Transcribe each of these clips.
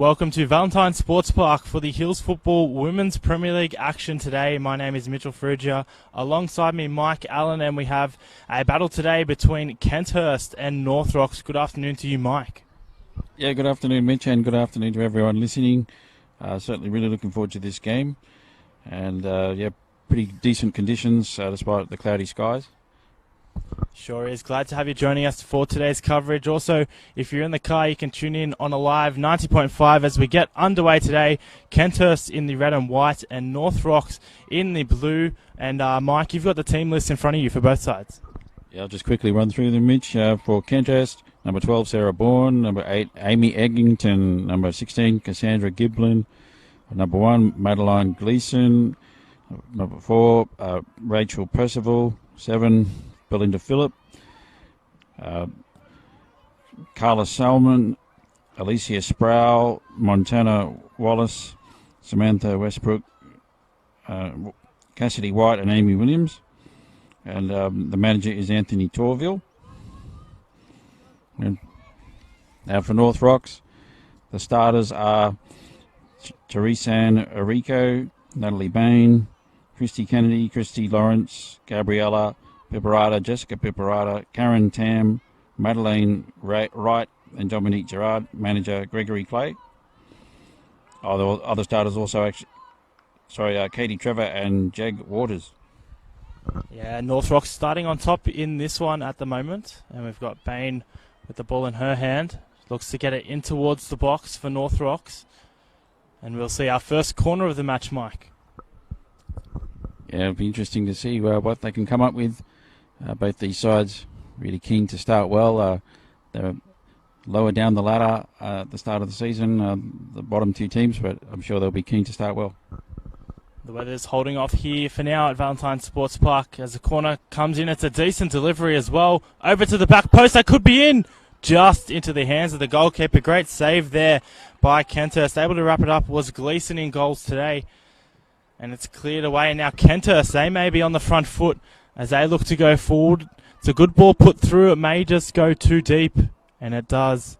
Welcome to Valentine Sports Park for the Hills Football Women's Premier League action today. My name is Mitchell Frugia. Alongside me, Mike Allen, and we have a battle today between Kenthurst and North Rocks. Good afternoon to you, Mike. Yeah, good afternoon, Mitch, and good afternoon to everyone listening. Certainly really looking forward to this game. And, pretty decent conditions despite the cloudy skies. Sure is. Glad to have you joining us for today's coverage. Also, if you're in the car, you can tune in on a live 90.5 as we get underway today. Kenthurst in the red and white and North Rocks in the blue. And Mike, you've got the team list in front of you for both sides. Yeah, I'll just quickly run through them, Mitch. For Kenthurst, number 12, Sarah Bourne. Number 8, Amy Eggington. Number 16, Cassandra Giblin. Number 1, Madeline Gleeson. Number 4, Rachel Percival. 7, Belinda Phillip, Carla Salmon, Alicia Sproul, Montana Wallace, Samantha Westbrook, Cassidy White and Amy Williams. And the manager is Anthony Torville. And now for North Rocks, the starters are Teresanne Arico, Natalie Bain, Christy Kennedy, Christy Lawrence, Gabriella Piperata, Jessica Piperata, Karen Tam, Madeleine Wright, and Dominique Gerard. Manager Gregory Clay. The other starters also Katie Trevor and Jag Waters. Yeah, North Rocks starting on top in this one at the moment. And we've got Bain with the ball in her hand. Looks to get it in towards the box for North Rocks. And we'll see our first corner of the match, Mike. Yeah, it'll be interesting to see what they can come up with. Both these sides really keen to start well. They're lower down the ladder at the start of the season, the bottom two teams, but I'm sure they'll be keen to start well. The weather's holding off here for now at Valentine Sports Park as the corner comes in. It's a decent delivery as well. Over to the back post. That could be in. Just into the hands of the goalkeeper. Great save there by Kenthurst. Able to wrap it up was Gleeson in goals today. And it's cleared away. And now Kenthurst, they may be on the front foot as they look to go forward. It's a good ball put through. It may just go too deep, and it does.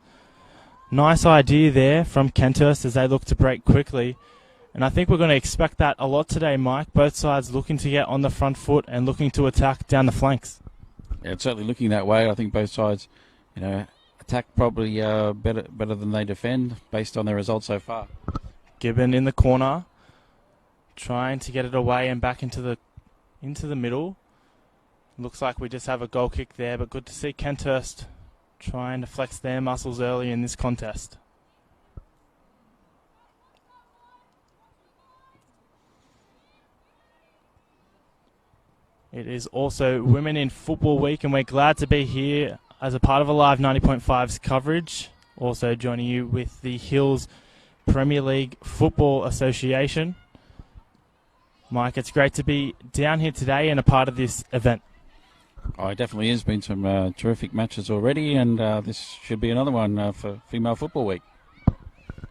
Nice idea there from Kenthurst as they look to break quickly. And I think we're going to expect that a lot today, Mike. Both sides looking to get on the front foot and looking to attack down the flanks. Yeah, it's certainly looking that way. I think both sides, attack probably better than they defend based on their results so far. Gibbon in the corner, trying to get it away and back into the middle. Looks like we just have a goal kick there, but good to see Kenthurst trying to flex their muscles early in this contest. It is also Women in Football Week, and we're glad to be here as a part of a live 90.5's coverage. Also joining you with the Hills Premier League Football Association. Mike, it's great to be down here today and a part of this event. Oh, it definitely has been some terrific matches already, and this should be another one for Female Football Week.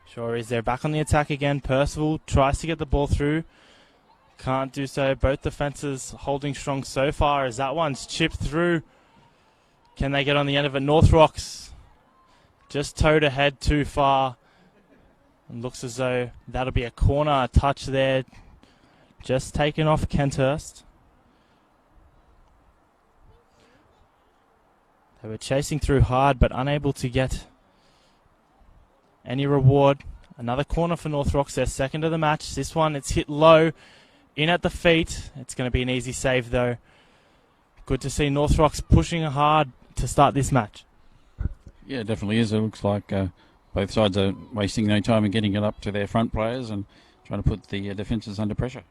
Sure is. They're back on the attack again. Percival tries to get the ball through. Can't do so. Both defences holding strong so far as that one's chipped through. Can they get on the end of it? North Rocks just towed ahead too far. And looks as though that'll be a corner. A touch there. Just taken off Kenthurst. They were chasing through hard but unable to get any reward. Another corner for North Rocks, their second of the match. This one, it's hit low, in at the feet. It's going to be an easy save though. Good to see North Rocks pushing hard to start this match. Yeah, it definitely is. It looks like both sides are wasting no time in getting it up to their front players and trying to put the defences under pressure.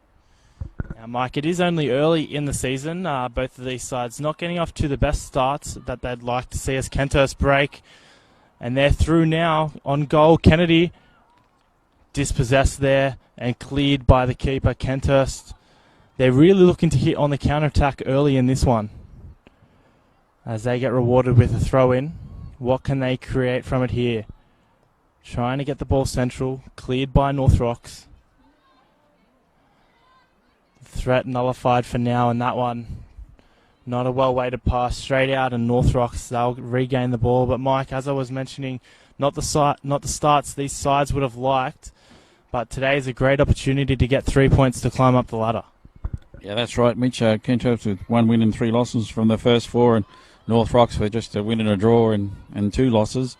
Now, Mike, it is only early in the season. Both of these sides not getting off to the best starts that they'd like to see as Kenthurst break. And they're through now on goal. Kennedy dispossessed there and cleared by the keeper, Kenthurst. They're really looking to hit on the counter-attack early in this one as they get rewarded with a throw-in. What can they create from it here? Trying to get the ball central, cleared by North Rocks. Threat nullified for now, and that one not a well-weighted pass straight out, and North Rocks, they'll regain the ball. But Mike, as I was mentioning, Not the starts these sides would have liked, but today is a great opportunity to get 3 points to climb up the ladder. Yeah, that's right, Mitch. Kenthurst with 1 win and 3 losses from the first 4, and North Rocks with just a win and a draw and 2 losses.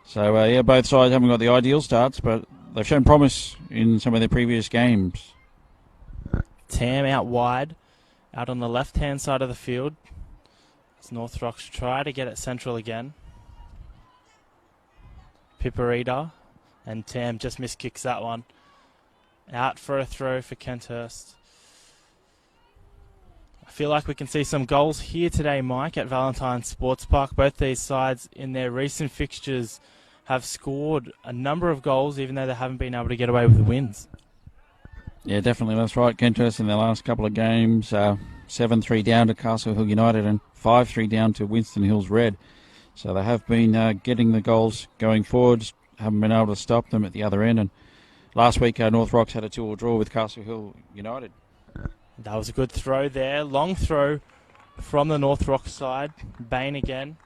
So, yeah, both sides haven't got the ideal starts, but they've shown promise in some of their previous games. Tam out wide, out on the left-hand side of the field. As North Rocks try to get it central again. Piparita and Tam just miskicks that one. Out for a throw for Kenthurst. I feel like we can see some goals here today, Mike, at Valentine Sports Park. Both these sides in their recent fixtures have scored a number of goals, even though they haven't been able to get away with the wins. Yeah, definitely, that's right. Kenthurst in their last couple of games, 7-3 down to Castle Hill United and 5-3 down to Winston Hills Red. So they have been getting the goals going forward, haven't been able to stop them at the other end. And last week, North Rocks had a 2-2 draw with Castle Hill United. That was a good throw there. Long throw from the North Rocks side. Bain again,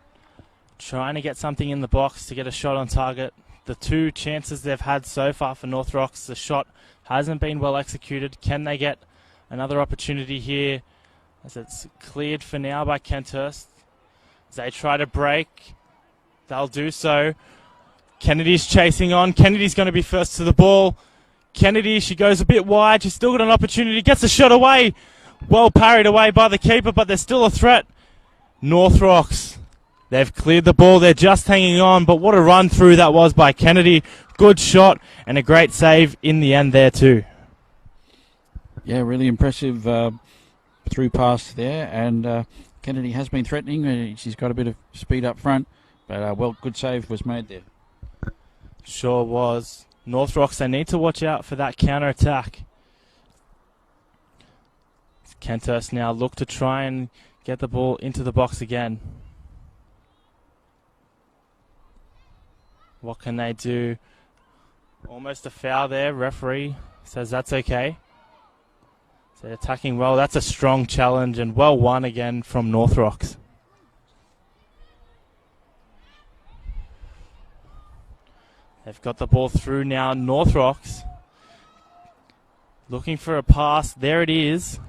trying to get something in the box to get a shot on target. The 2 chances they've had so far for North Rocks, the shot hasn't been well executed. Can they get another opportunity here? As it's cleared for now by Kenthurst. As they try to break, they'll do so. Kennedy's chasing on. Kennedy's going to be first to the ball. Kennedy, she goes a bit wide. She's still got an opportunity. Gets a shot away. Well parried away by the keeper, but there's still a threat. North Rocks, they've cleared the ball. They're just hanging on, but what a run through that was by Kennedy. Good shot and a great save in the end there too. Yeah, really impressive through pass there, and Kennedy has been threatening. She's got a bit of speed up front, but good save was made there. Sure was. North Rocks, they need to watch out for that counter-attack. Kenthurst now look to try and get the ball into the box again. What can they do? Almost a foul there. Referee says that's okay. So they're attacking well. That's a strong challenge and well won again from North Rocks. They've got the ball through now. North Rocks looking for a pass. There it is.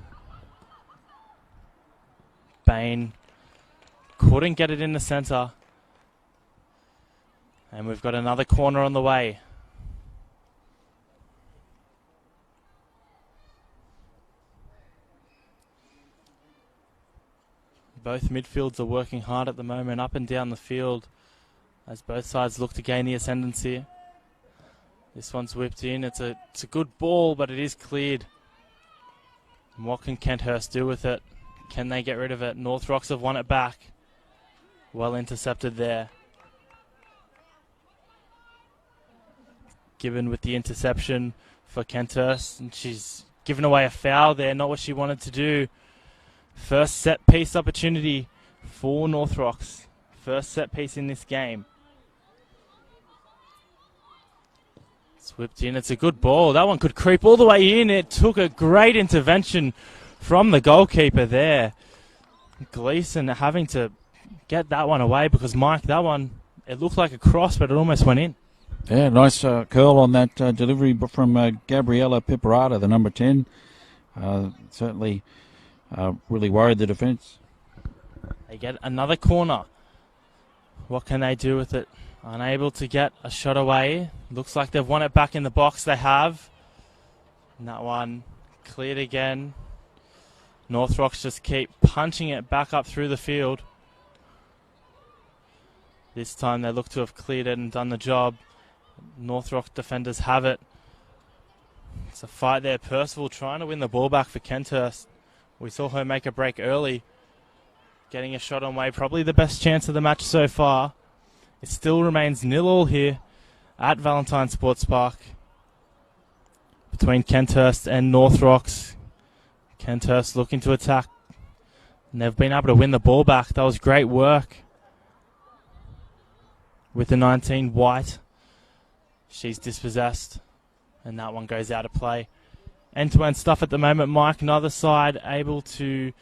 Bain couldn't get it in the centre. And we've got another corner on the way. Both midfields are working hard at the moment, up and down the field, as both sides look to gain the ascendancy. This one's whipped in. It's a good ball, but it is cleared. And what can Kenthurst do with it? Can they get rid of it? North Rocks have won it back. Well intercepted there. Given with the interception for Kenthurst, and she's given away a foul there, not what she wanted to do. First set piece opportunity for North Rocks. First set piece in this game. It's whipped in. It's a good ball. That one could creep all the way in. It took a great intervention from the goalkeeper there. Gleason having to get that one away because, Mike, that one, it looked like a cross, but it almost went in. Yeah, nice curl on that delivery from Gabriella Piparata, the number 10. Certainly really worried the defence. They get another corner. What can they do with it? Unable to get a shot away. Looks like they've won it back in the box. They have. And that one cleared again. North Rocks just keep punching it back up through the field. This time they look to have cleared it and done the job. North Rock defenders have it. It's a fight there. Percival trying to win the ball back for Kenthurst. We saw her make a break early. Getting a shot on way. Probably the best chance of the match so far. It still remains 0-0 here at Valentine Sports Park between Kenthurst and North Rocks. Kenthurst looking to attack. And they've been able to win the ball back. That was great work with the 19 White. She's dispossessed. And that one goes out of play. End-to-end stuff at the moment, Mike. Neither side able to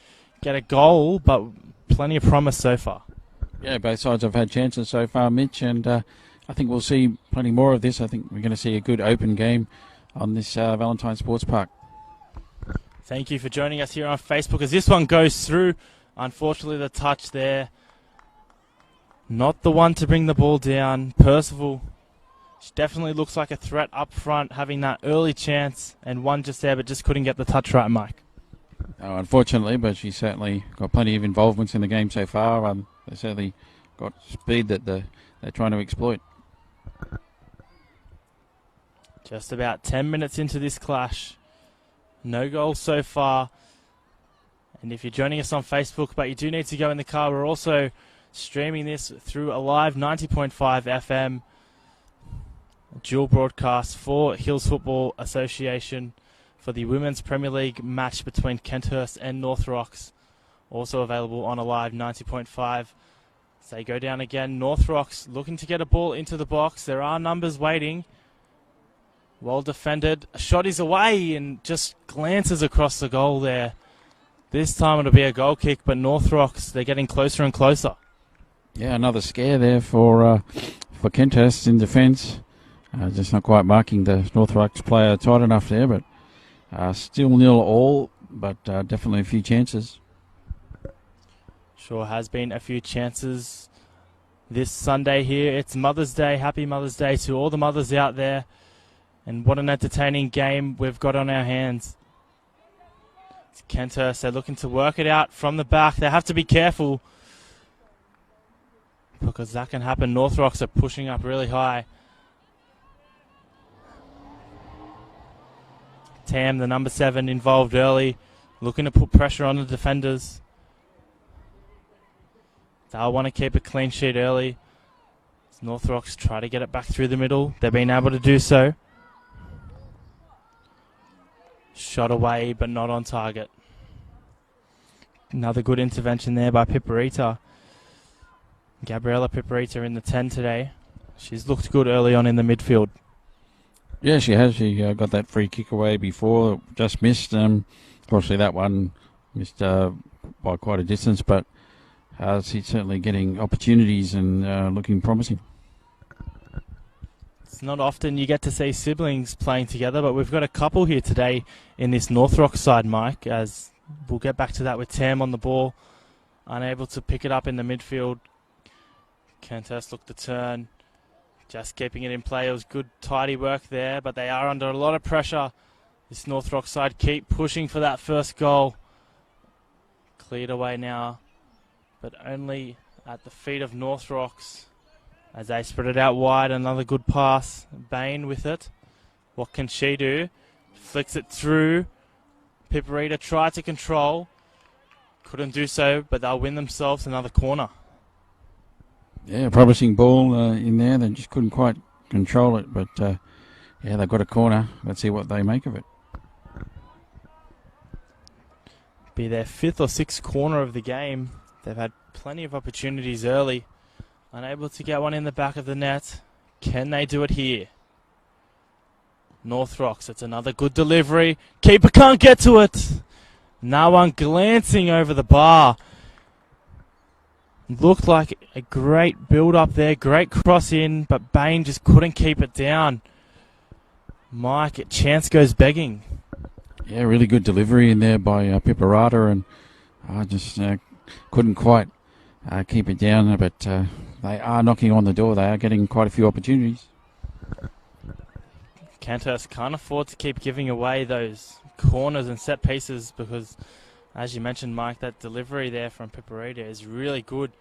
get a goal, but plenty of promise so far. Yeah, both sides have had chances so far, Mitch, and I think we'll see plenty more of this. I think we're going to see a good open game on this Valentine Sports Park. Thank you for joining us here on Facebook as this one goes through. Unfortunately, the touch there. Not the one to bring the ball down. Percival definitely looks like a threat up front, having that early chance, and one just there, but just couldn't get the touch right, Mike. Oh, unfortunately, but she's certainly got plenty of involvements in the game so far. They certainly got speed that they're trying to exploit. Just about 10 minutes into this clash. No goals so far. And if you're joining us on Facebook, but you do need to go in the car, we're also streaming this through a live 90.5 FM dual broadcast for Hills Football Association for the Women's Premier League match between Kenthurst and North Rocks. Also available on a live 90.5. So they go down again. North Rocks looking to get a ball into the box. There are numbers waiting. Well defended. A shot is away and just glances across the goal there. This time it'll be a goal kick, but North Rocks, they're getting closer and closer. Yeah, another scare there for Kenthurst in defence. Just not quite marking the North Rocks player tight enough there, but still 0-all, but definitely a few chances. Sure has been a few chances this Sunday here. It's Mother's Day. Happy Mother's Day to all the mothers out there. And what an entertaining game we've got on our hands. It's Kenthurst, they're looking to work it out from the back. They have to be careful because that can happen. North Rocks are pushing up really high. Tam, the number 7, involved early, looking to put pressure on the defenders. They'll want to keep a clean sheet early. As North Rocks try to get it back through the middle. They've been able to do so. Shot away, but not on target. Another good intervention there by Piperita. Gabriella Piperita in the 10 today. She's looked good early on in the midfield. Yeah, she has. She got that free kick away before, just missed. Unfortunately, that one missed by quite a distance, but she's certainly getting opportunities and looking promising. It's not often you get to see siblings playing together, but we've got a couple here today in this North Rock side, Mike, as we'll get back to that with Tam on the ball, unable to pick it up in the midfield. Kenthurst looked to turn, just keeping it in play. It was good, tidy work there, but they are under a lot of pressure. This North Rock side keep pushing for that first goal. Cleared away now, but only at the feet of North Rocks. As they spread it out wide, another good pass. Bain with it. What can she do? Flicks it through. Piperita tried to control. Couldn't do so, but they'll win themselves another corner. Yeah, promising ball in there. They just couldn't quite control it, but yeah, they've got a corner. Let's see what they make of it. Be their 5th or 6th corner of the game. They've had plenty of opportunities early. Unable to get one in the back of the net. Can they do it here? North Rocks, it's another good delivery. Keeper can't get to it. No one glancing over the bar. Looked like a great build up there. Great cross in, but Bain just couldn't keep it down. Mike, chance goes begging. Yeah, really good delivery in there by Piperata, and I just couldn't quite keep it down, but they are knocking on the door. They are getting quite a few opportunities. Kenthurst can't afford to keep giving away those corners and set pieces because, as you mentioned, Mike, that delivery there from Piperita is really good.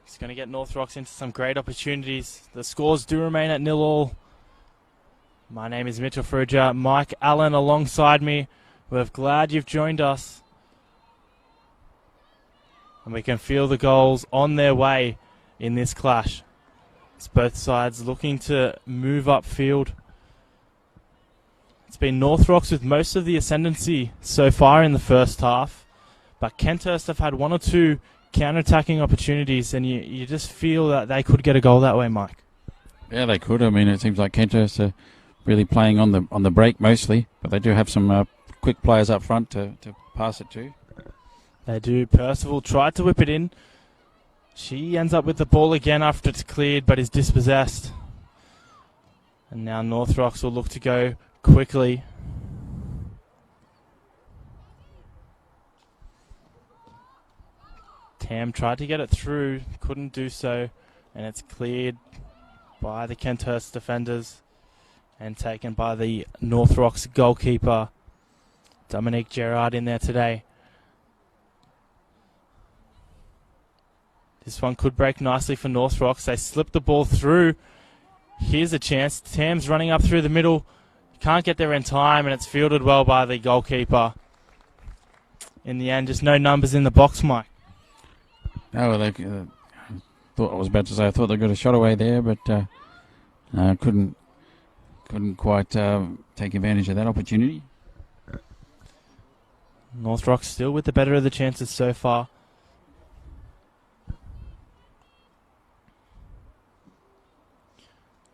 It's going to get North Rocks into some great opportunities. The scores do remain at 0-all. My name is Mitchell Fruja. Mike Allen alongside me. We're glad you've joined us. And we can feel the goals on their way in this clash. It's both sides looking to move upfield. It's been North Rocks with most of the ascendancy so far in the first half. But Kenthurst have had 1 or 2 counter-attacking opportunities, and you just feel that they could get a goal that way, Mike. Yeah, they could. I mean, it seems like Kenthurst are really playing on the break mostly, but they do have some quick players up front to pass it to. They do. Percival tried to whip it in. She ends up with the ball again after it's cleared, but is dispossessed. And now North Rocks will look to go quickly. Tam tried to get it through, couldn't do so, and it's cleared by the Kenthurst defenders and taken by the North Rocks goalkeeper, Dominique Gerard, in there today. This one could break nicely for North Rocks. They slip the ball through. Here's a chance. Tam's running up through the middle. Can't get there in time, and it's fielded well by the goalkeeper. In the end, just no numbers in the box, Mike. No, they thought I was about to say I thought they got a shot away there, but couldn't quite take advantage of that opportunity. North Rocks still with the better of the chances so far.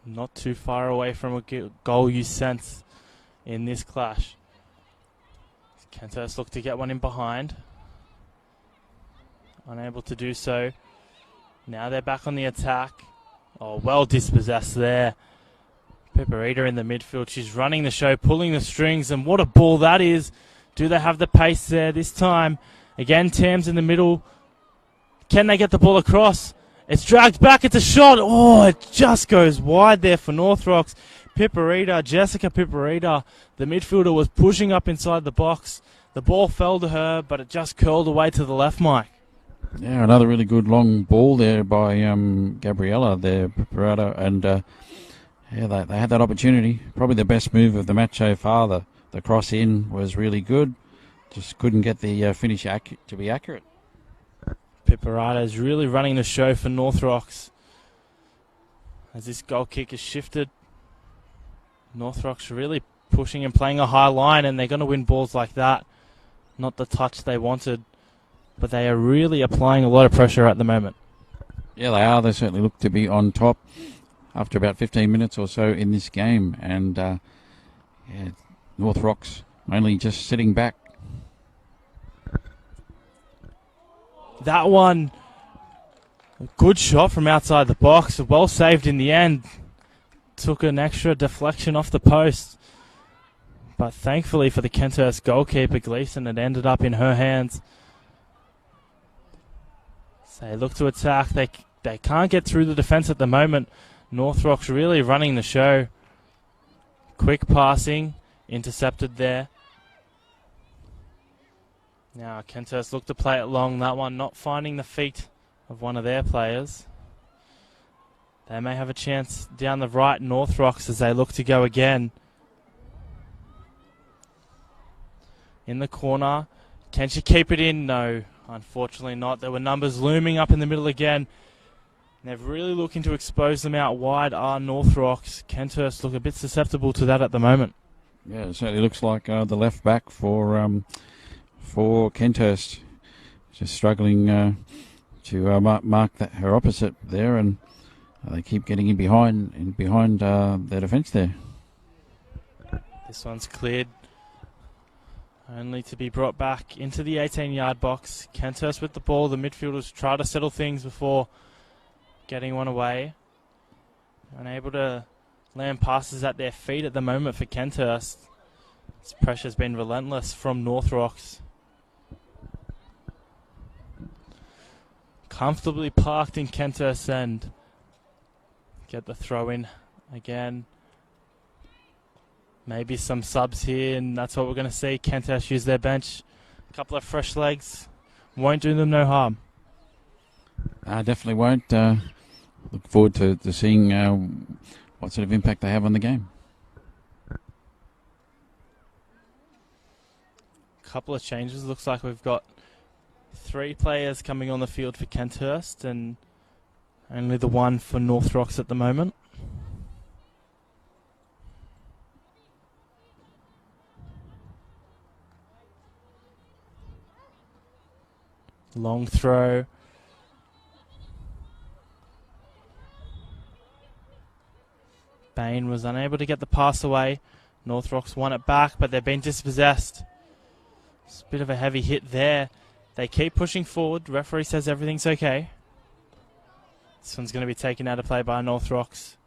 Not too far away from a goal you sense in this clash. Kenthurst look to get one in behind. Unable to do so. Now they're back on the attack. Oh, well dispossessed there. Pepperita in the midfield. She's running the show, pulling the strings, and what a ball that is. Do they have the pace there this time? Again, Tam's in the middle. Can they get the ball across? It's dragged back. It's a shot. Oh, it just goes wide there for North Rocks. Pipparita, Jessica Pipparita, the midfielder, was pushing up inside the box. The ball fell to her, but it just curled away to the left, Mike. Yeah, another really good long ball there by Gabriella there, Pipparita, and yeah, they had that opportunity. Probably the best move of the match so far. The cross in was really good. Just couldn't get the finish to be accurate. Pipparita is really running the show for North Rocks. As this goal kick is shifted, North Rocks really pushing and playing a high line, and they're going to win balls like that. Not the touch they wanted, but they are really applying a lot of pressure at the moment. Yeah, they are. They certainly look to be on top after about 15 minutes or so in this game, and yeah, North Rocks only just sitting back. That one, a good shot from outside the box, well saved in the end. Took an extra deflection off the post, but thankfully for the Kenthurst goalkeeper Gleason, it ended up in her hands. So they look to attack. They can't get through the defence at the moment. North Rocks really running the show. Quick passing, intercepted there. Now Kenthurst look to play it long. That one not finding the feet of one of their players. They may have a chance down the right, North Rocks, as they look to go again. In the corner. Can she keep it in? No, unfortunately not. There were numbers looming up in the middle again. They're really looking to expose them out wide are North Rocks. Kenthurst look a bit susceptible to that at the moment. Yeah, it certainly looks like the left back for Kenthurst just struggling to mark her opposite there, and they keep getting in behind their defence there. This one's cleared, only to be brought back into the 18-yard box. Kenthurst with the ball. The midfielders try to settle things before getting one away. Unable to land passes at their feet at the moment for Kenthurst. This pressure's been relentless from North Rocks. Comfortably parked in Kenthurst's end. Get the throw in again. Maybe some subs here, and that's what we're going to see. Kenthurst use their bench. A couple of fresh legs. Won't do them no harm. Definitely won't. Look forward to seeing what sort of impact they have on the game. Couple of changes. Looks like we've got 3 players coming on the field for Kenthurst and only the one for North Rocks at the moment. Long throw. Bain was unable to get the pass away. North Rocks won it back, but they've been dispossessed. It's a bit of a heavy hit there. They keep pushing forward. Referee says everything's okay. This one's going to be taken out of play by North Rocks.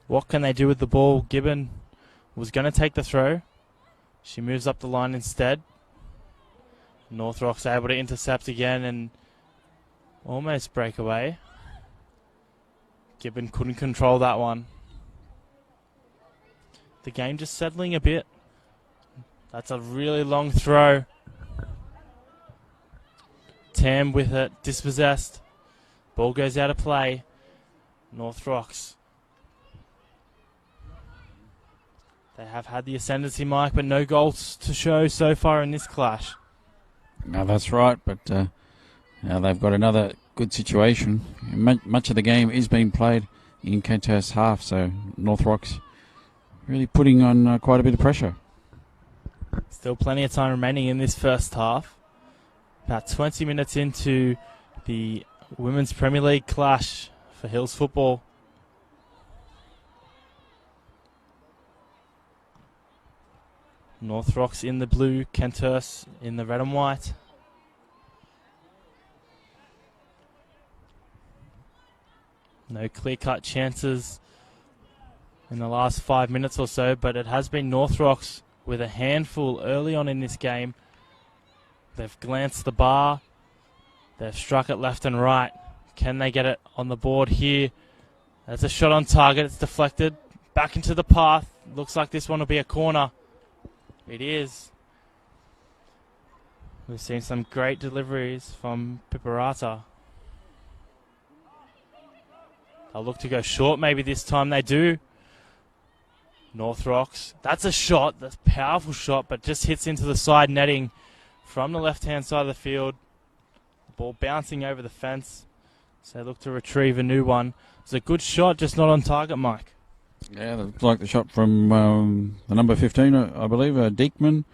What can they do with the ball? Gibbon was going to take the throw. She moves up the line instead. North Rocks able to intercept again and almost break away. Gibbon couldn't control that one. The game just settling a bit. That's a really long throw. Tam with it, dispossessed. Ball goes out of play. North Rocks. They have had the ascendancy, Mike, but no goals to show so far in this clash. No, that's right, but now they've got another good situation. Much of the game is being played in Kenthurst half, so North Rocks really putting on quite a bit of pressure. Still plenty of time remaining in this first half. About 20 minutes into the Women's Premier League clash for Hills football. North Rocks in the blue, Kenthurst in the red and white. No clear-cut chances in the last 5 minutes or so, but it has been North Rocks with a handful early on in this game. They've glanced the bar. They've struck it left and right. Can they get it on the board here? That's a shot on target. It's deflected. Back into the path. Looks like this one will be a corner. It is. We've seen some great deliveries from Piperata. They'll look to go short maybe this time. They do. North Rocks. That's a shot. That's a powerful shot, but just hits into the side netting from the left-hand side of the field. The ball bouncing over the fence. So they look to retrieve a new one. It's a good shot, just not on target, Mike. Yeah, that's like the shot from the number 15, I believe, Diekman.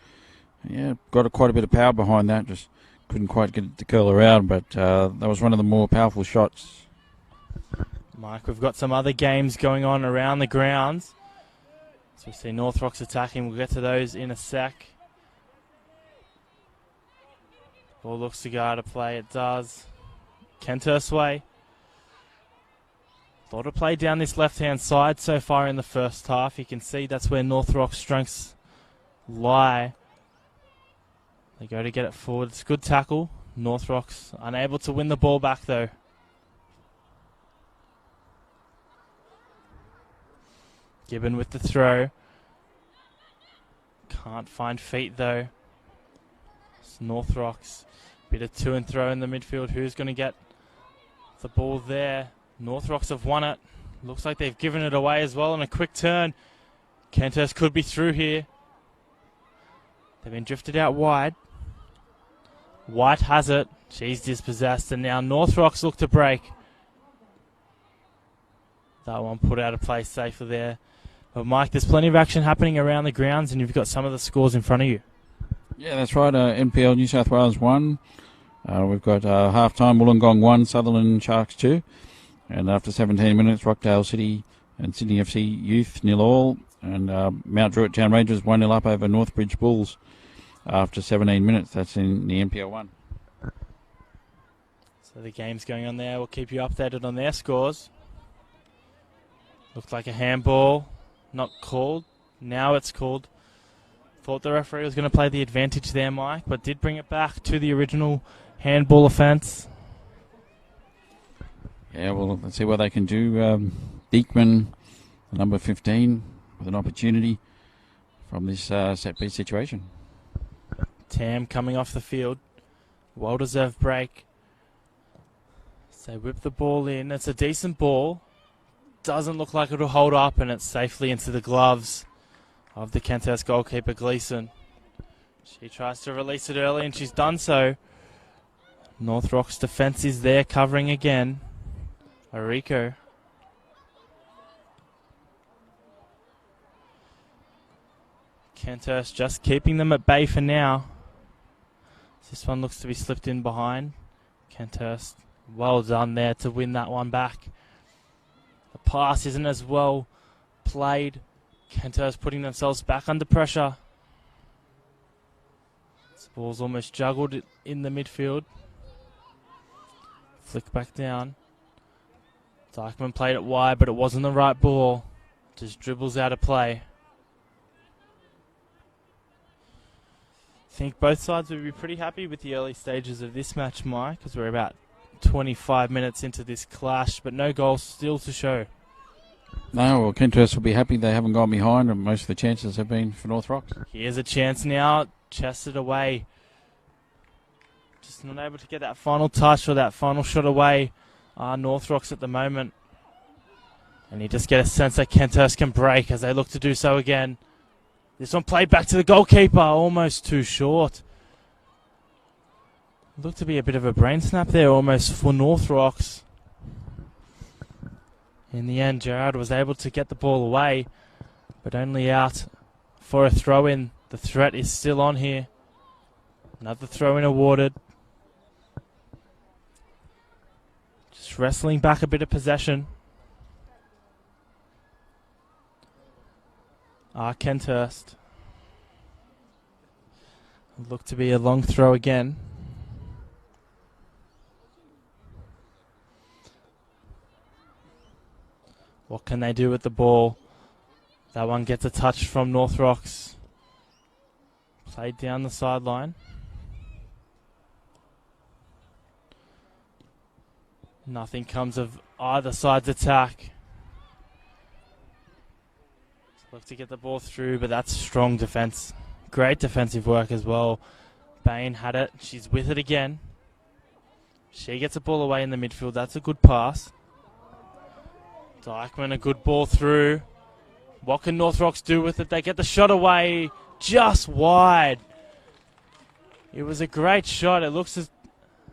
Yeah, got quite a bit of power behind that. Just couldn't quite get it to curl around, but that was one of the more powerful shots. Mike, we've got some other games going on around the grounds. So we see North Rocks attacking. We'll get to those in a sec. Ball looks to go out of play. It does. Kenthurst way. A lot of play down this left-hand side so far in the first half. You can see that's where North Rock's strengths lie. They go to get it forward. It's a good tackle. North Rock's unable to win the ball back, though. Gibbon with the throw. Can't find feet, though. It's North Rocks. Bit of to and throw in the midfield. Who's going to get the ball there? North Rocks have won it. Looks like they've given it away as well on a quick turn. Kenthurst could be through here. They've been drifted out wide. White has it. She's dispossessed, and now North Rocks look to break. That one put out of place safely there. But Mike, there's plenty of action happening around the grounds, and you've got some of the scores in front of you. Yeah, that's right. NPL New South Wales 1. We've got half-time Wollongong 1, Sutherland Sharks 2. And after 17 minutes, Rockdale City and Sydney FC Youth 0-0. And Mount Druitt Town Rangers 1-0 up over Northbridge Bulls after 17 minutes. That's in the NPL 1. So the game's going on there. We'll keep you updated on their scores. Looked like a handball. Not called. Now it's called. Thought the referee was going to play the advantage there, Mike, but did bring it back to the original handball offence. Yeah, well, let's see what they can do. Diekman, number 15, with an opportunity from this set-piece situation. Tam coming off the field. Well-deserved break. So whip the ball in. It's a decent ball. Doesn't look like it'll hold up, and it's safely into the gloves of the Kenthurst goalkeeper, Gleeson. She tries to release it early, and she's done so. North Rock's defence is there, covering again. Arico. Kenthurst just keeping them at bay for now. This one looks to be slipped in behind. Kenthurst, well done there to win that one back. The pass isn't as well played. Kenthurst putting themselves back under pressure. This ball's almost juggled in the midfield. Flick back down. Dykeman played it wide, but it wasn't the right ball. Just dribbles out of play. I think both sides would be pretty happy with the early stages of this match, Mike, because we're about 25 minutes into this clash, but no goals still to show. No, well, Kenthurst will be happy they haven't gone behind, and most of the chances have been for North Rocks. Here's a chance now, chested away. Just not able to get that final touch or that final shot away. North Rocks at the moment. And you just get a sense that Kenthurst can break as they look to do so again. This one played back to the goalkeeper, almost too short. Looked to be a bit of a brain snap there almost for North Rocks. In the end, Gerard was able to get the ball away, but only out for a throw-in. The threat is still on here. Another throw-in awarded. Just wrestling back a bit of possession. Kenthurst. Look to be a long throw again. What can they do with the ball? That one gets a touch from North Rocks. Played down the sideline. Nothing comes of either side's attack. Look to get the ball through, but that's strong defense. Great defensive work as well. Bain had it. She's with it again. She gets the ball away in the midfield. That's a good pass. Dykeman, a good ball through. What can North Rocks do with it? They get the shot away just wide. It was a great shot. It looks as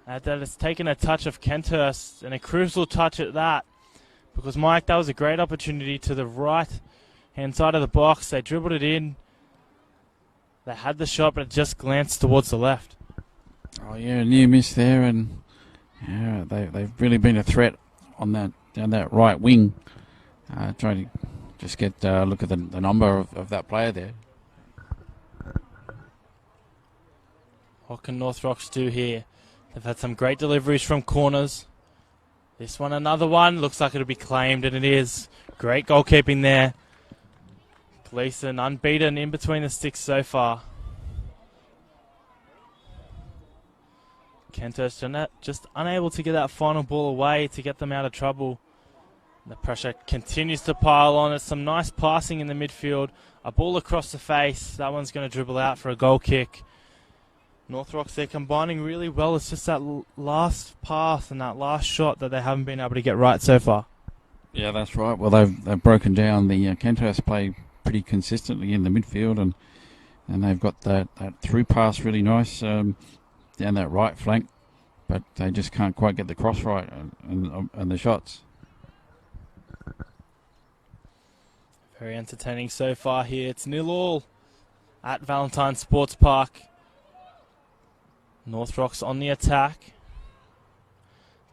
that it's taken a touch of Kenthurst, and a crucial touch at that. Because, Mike, that was a great opportunity to the right-hand side of the box. They dribbled it in. They had the shot, but it just glanced towards the left. Oh, yeah, near miss there, and yeah, they've really been a threat on that down that right wing. Trying to just get a look at the number of that player there. What can North Rocks do here? They've had some great deliveries from corners. This one, another one. Looks like it'll be claimed, and it is. Great goalkeeping there. Gleason unbeaten in between the sticks so far. Kenthurst just unable to get that final ball away to get them out of trouble. The pressure continues to pile on. It's some nice passing in the midfield. A ball across the face. That one's going to dribble out for a goal kick. North Rocks, they're combining really well. It's just that last pass and that last shot that they haven't been able to get right so far. Yeah, that's right. Well, they've broken down the Kenthurst play pretty consistently in the midfield, and they've got that through pass really nice down that right flank, but they just can't quite get the cross right and the shots. Very entertaining so far here. It's 0-0 at Valentine Sports Park. North Rocks on the attack.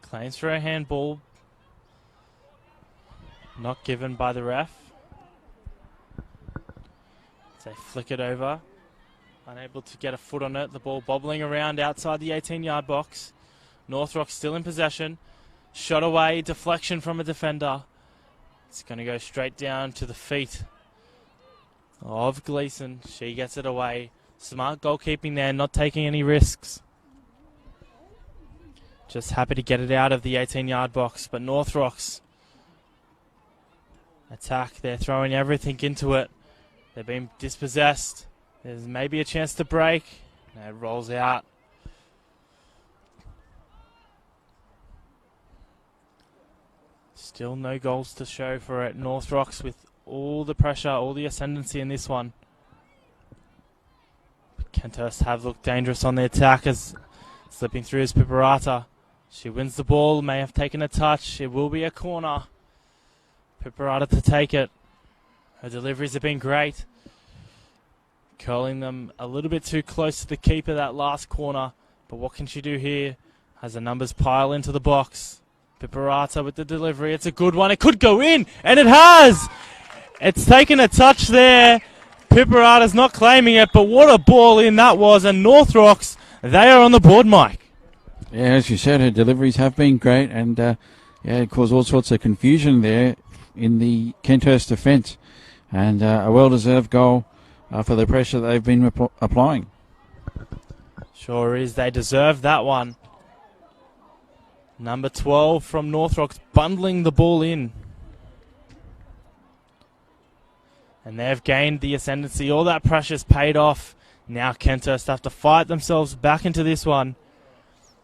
Claims for a handball. Not given by the ref. They flick it over. Unable to get a foot on it. The ball bobbling around outside the 18-yard box. North Rocks still in possession. Shot away. Deflection from a defender. It's going to go straight down to the feet of Gleason. She gets it away. Smart goalkeeping there, not taking any risks. Just happy to get it out of the 18-yard box. But North Rocks attack. They're throwing everything into it. They're being dispossessed. There's maybe a chance to break. No, it rolls out. Still no goals to show for it. North Rocks with all the pressure, all the ascendancy in this one. Kenthurst have looked dangerous on the attack as slipping through is Piperata. She wins the ball, may have taken a touch. It will be a corner. Piperata to take it. Her deliveries have been great. Curling them a little bit too close to the keeper that last corner. But what can she do here? As the numbers pile into the box. Piperata with the delivery. It's a good one. It could go in, and it has. It's taken a touch there. Piperata's not claiming it, but what a ball in that was. And North Rocks, they are on the board, Mike. Yeah, as you said, her deliveries have been great, and it caused all sorts of confusion there in the Kenthurst defence, and a well-deserved goal for the pressure they've been applying. Sure is. They deserve that one. Number 12 from North Rocks bundling the ball in. And they've gained the ascendancy. All that pressure's paid off. Now Kenthurst have to fight themselves back into this one.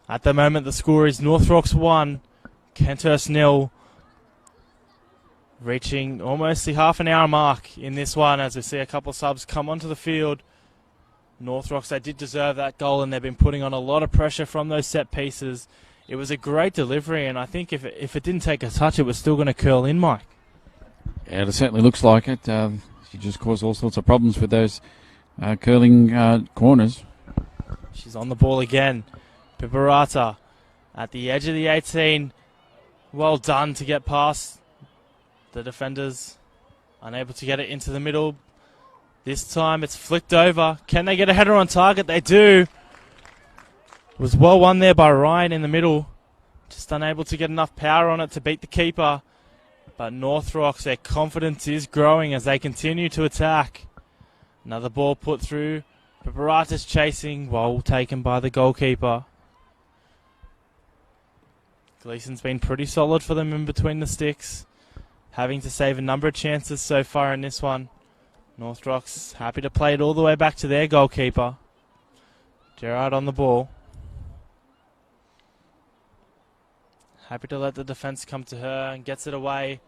At the moment, the score is North Rocks 1, Kenthurst 0. Reaching almost the half an hour mark in this one as we see a couple of subs come onto the field. North Rocks, they did deserve that goal, and they've been putting on a lot of pressure from those set pieces. It was a great delivery, and I think if it didn't take a touch, it was still going to curl in, Mike. Yeah, it certainly looks like it. She just caused all sorts of problems with those curling corners. She's on the ball again. Piperata at the edge of the 18. Well done to get past the defenders. Unable to get it into the middle. This time it's flicked over. Can they get a header on target? They do. It was well won there by Ryan in the middle. Just unable to get enough power on it to beat the keeper. But North Rocks, their confidence is growing as they continue to attack. Another ball put through. Piperata's chasing, well taken by the goalkeeper. Gleason's been pretty solid for them in between the sticks, having to save a number of chances so far in this one. North Rocks happy to play it all the way back to their goalkeeper. Gerard on the ball. Happy to let the defence come to her and gets it away.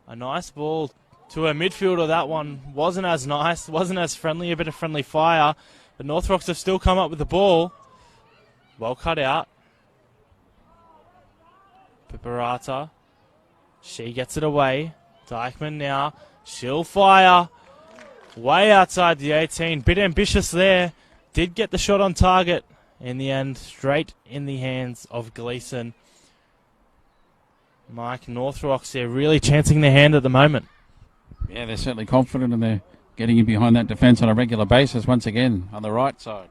A nice ball to her midfielder. That one wasn't as nice, wasn't as friendly, a bit of friendly fire. But North Rocks have still come up with the ball. Well cut out. Piperata. She gets it away. Dykeman now. She'll fire. Way outside the 18. Bit ambitious there. Did get the shot on target. In the end, straight in the hands of Gleason. Mike, North Rocks, they're really chancing their hand at the moment. Yeah, they're certainly confident, and they're getting in behind that defence on a regular basis once again on the right side.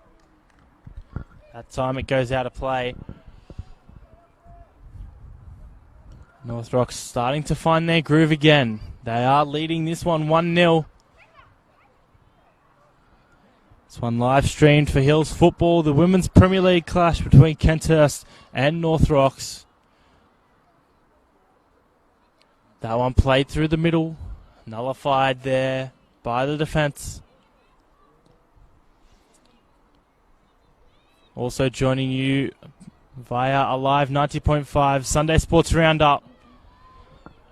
That time it goes out of play. North Rocks starting to find their groove again. They are leading this one 1-0. This one live streamed for Hills Football, the Women's Premier League clash between Kenthurst and North Rocks. That one played through the middle, nullified there by the defence. Also joining you via a live 90.5 Sunday Sports Roundup.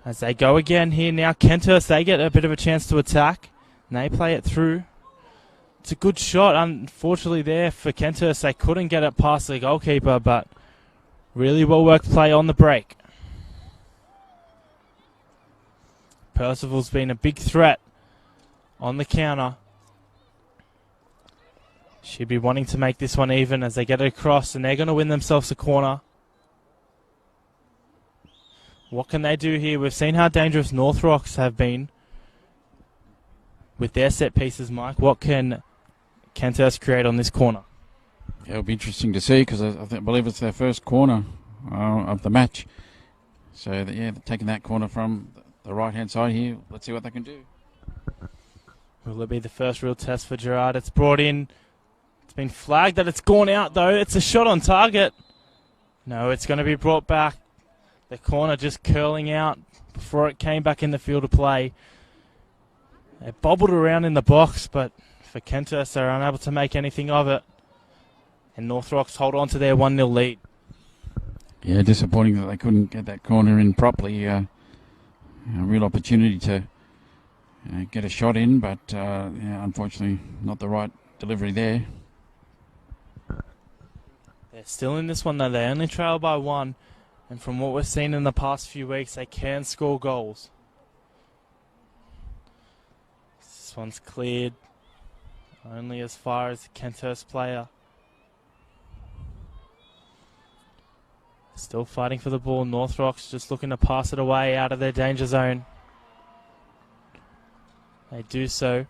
As they go again here now, Kenthurst, they get a bit of a chance to attack, and they play it through. It's a good shot, unfortunately there for Kenthurst. They couldn't get it past the goalkeeper, but really well worked play on the break. Percival's been a big threat on the counter. She'd be wanting to make this one even as they get it across, and they're going to win themselves a corner. What can they do here? We've seen how dangerous North Rocks have been with their set pieces, Mike. What can Kenthurst create on this corner? Yeah, it'll be interesting to see because I believe it's their first corner of the match. So, they're taking that corner from the right-hand side here. Let's see what they can do. Will it be the first real test for Gerard? It's brought in. It's been flagged that it's gone out, though. It's a shot on target. No, it's going to be brought back. The corner just curling out before it came back in the field of play. They bobbled around in the box, but for Kenthurst, they're unable to make anything of it. And North Rocks hold on to their 1-0 lead. Yeah, disappointing that they couldn't get that corner in properly. A real opportunity to get a shot in, but unfortunately not the right delivery there. They're still in this one, though. They only trail by 1. And from what we've seen in the past few weeks, they can score goals. This one's cleared only as far as the Kenthurst player. Still fighting for the ball. North Rocks just looking to pass it away out of their danger zone. They do so.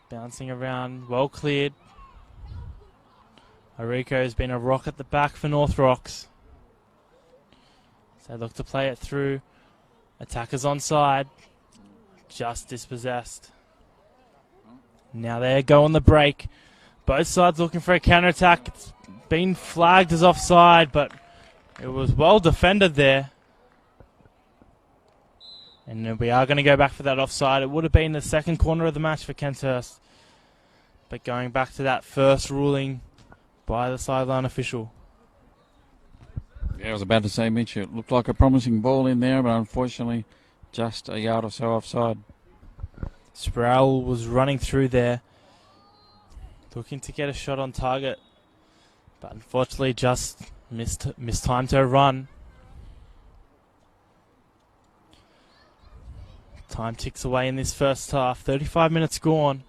Bouncing around, well cleared. Arico's been a rock at the back for North Rocks. So they look to play it through. Attackers onside. Just dispossessed. Now they go on the break. Both sides looking for a counter-attack. It's been flagged as offside, but it was well defended there. And we are going to go back for that offside. It would have been the second corner of the match for Kenthurst. But going back to that first ruling by the sideline official. Yeah, I was about to say, Mitch, it looked like a promising ball in there, but unfortunately just a yard or so offside. Sproul was running through there, looking to get a shot on target, but unfortunately just mistimed her run. Time ticks away in this first half. 35 minutes gone.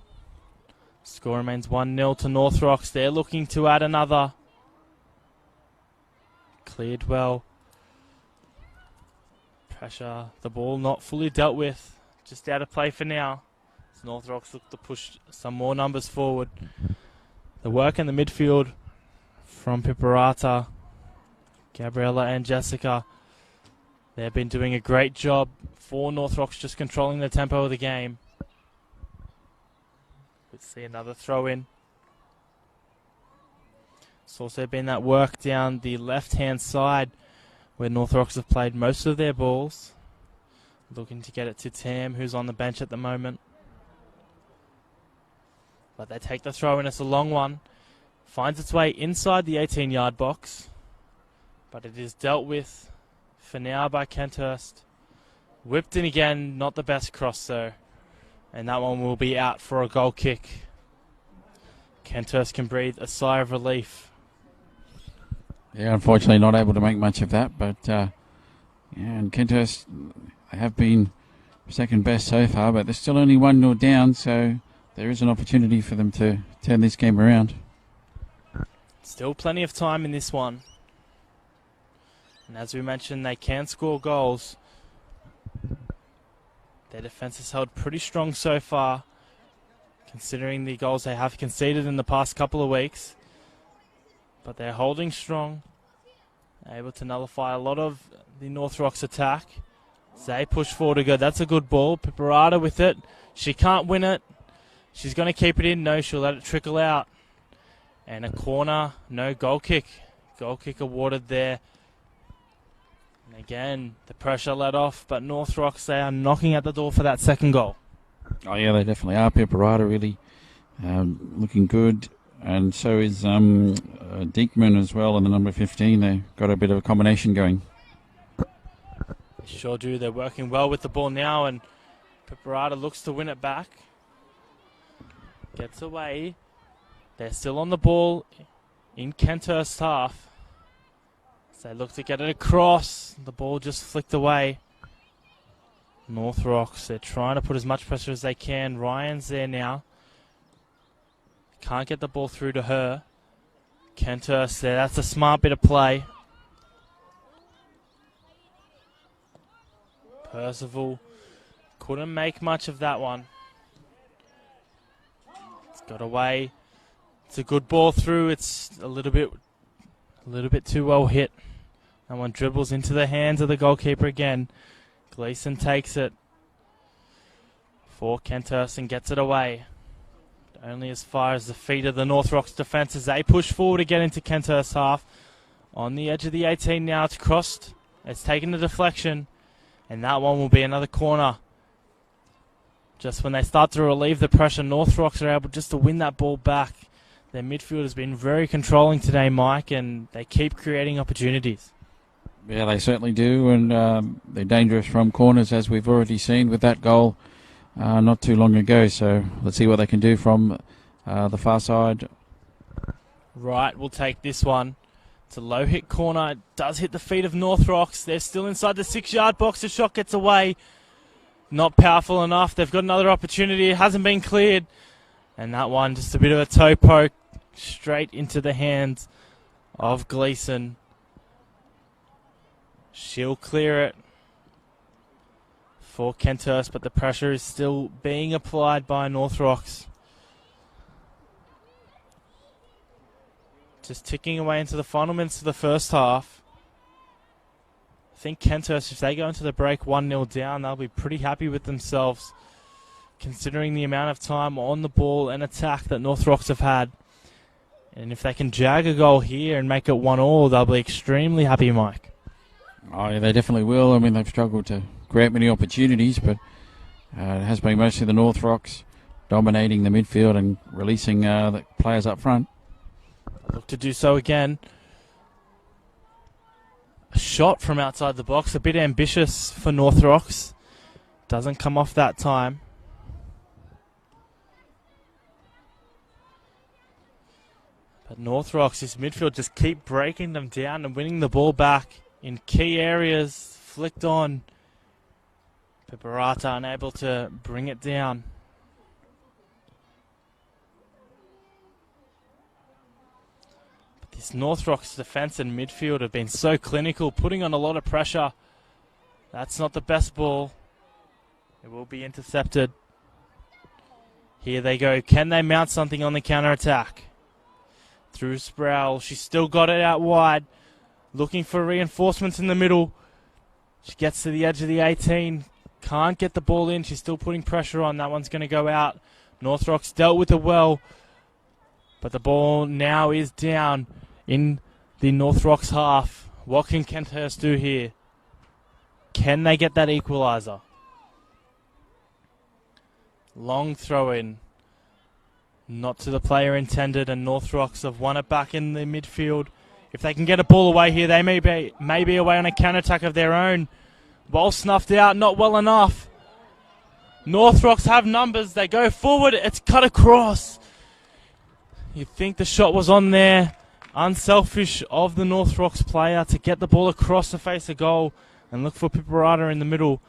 Score remains 1-0 to North Rocks. They're looking to add another. Cleared well. Pressure. The ball not fully dealt with. Just out of play for now. As North Rocks look to push some more numbers forward. The work in the midfield from Piperata, Gabriella and Jessica. They've been doing a great job for North Rocks, just controlling the tempo of the game. Let's see another throw in. It's also been that work down the left-hand side where North Rocks have played most of their balls. Looking to get it to Tam, who's on the bench at the moment. But they take the throw in. It's a long one. Finds its way inside the 18-yard box. But it is dealt with for now by Kenthurst. Whipped in again, not the best cross though. And that one will be out for a goal kick. Kenthurst can breathe a sigh of relief. Yeah, unfortunately not able to make much of that, but and Kenthurst, they have been second best so far, but they're still only 1-0 down, so there is an opportunity for them to turn this game around. Still plenty of time in this one. And as we mentioned, they can score goals. Their defence has held pretty strong so far, considering the goals they have conceded in the past couple of weeks. But they're holding strong, able to nullify a lot of the North Rocks attack. They push forward good. That's a good ball. Piperata with it. She can't win it. She's going to keep it in. No, she'll let it trickle out. And a corner. No, goal kick. Goal kick awarded there. And again, the pressure let off, but North Rocks, they are knocking at the door for that second goal. Oh yeah, they definitely are. Piperata really looking good, and so is Diekman as well in the number 15. They've got a bit of a combination going. They sure do. They're working well with the ball now, and Piperata looks to win it back. Gets away. They're still on the ball in Kenthurst half. So they look to get it across. The ball just flicked away. North Rocks, they're trying to put as much pressure as they can. Ryan's there now. Can't get the ball through to her. Kenthurst there. That's a smart bit of play. Percival couldn't make much of that one. It's got away. It's a good ball through. It's a little bit too well hit. That one dribbles into the hands of the goalkeeper again. Gleason takes it for Kenthurst and gets it away. But only as far as the feet of the North Rocks defence as they push forward to get into Kenthurst half. On the edge of the 18 now, it's crossed. It's taken the deflection. And that one will be another corner. Just when they start to relieve the pressure, North Rocks are able just to win that ball back. Their midfield has been very controlling today, Mike, and they keep creating opportunities. Yeah, they certainly do, and they're dangerous from corners, as we've already seen with that goal not too long ago. So let's see what they can do from the far side. Right, we'll take this one. It's a low-hit corner. It does hit the feet of North Rocks. They're still inside the 6-yard box. The shot gets away. Not powerful enough. They've got another opportunity. It hasn't been cleared. And that one, just a bit of a toe poke straight into the hands of Gleason. She'll clear it for Kenthurst, but the pressure is still being applied by North Rocks. Just ticking away into the final minutes of the first half. I think Kenthurst, if they go into the break 1-0 down, they'll be pretty happy with themselves, considering the amount of time on the ball and attack that North Rocks have had. And if they can jag a goal here and make it 1-1, they'll be extremely happy, Mike. Oh, yeah, they definitely will. I mean, they've struggled to create many opportunities, but it has been mostly the North Rocks dominating the midfield and releasing the players up front. Look to do so again. A shot from outside the box, a bit ambitious for North Rocks. Doesn't come off that time. But North Rocks, this midfield, just keep breaking them down and winning the ball back in key areas. Flicked on. Piperata unable to bring it down. But this North Rocks defence and midfield have been so clinical, putting on a lot of pressure. That's not the best ball. It will be intercepted. Here they go. Can they mount something on the counter-attack? Through Sproul. She's still got it out wide. Looking for reinforcements in the middle. She gets to the edge of the 18. Can't get the ball in. She's still putting pressure on. That one's going to go out. North Rocks dealt with it well. But the ball now is down in the North Rocks half. What can Kenthurst do here? Can they get that equaliser? Long throw in. Not to the player intended, and North Rocks have won it back in the midfield. If they can get a ball away here, they may be away on a counter-attack of their own. Ball snuffed out, not well enough. North Rocks have numbers. They go forward. It's cut across. You'd think the shot was on there. Unselfish of the North Rocks player to get the ball across the face of goal and look for Piperata in the middle.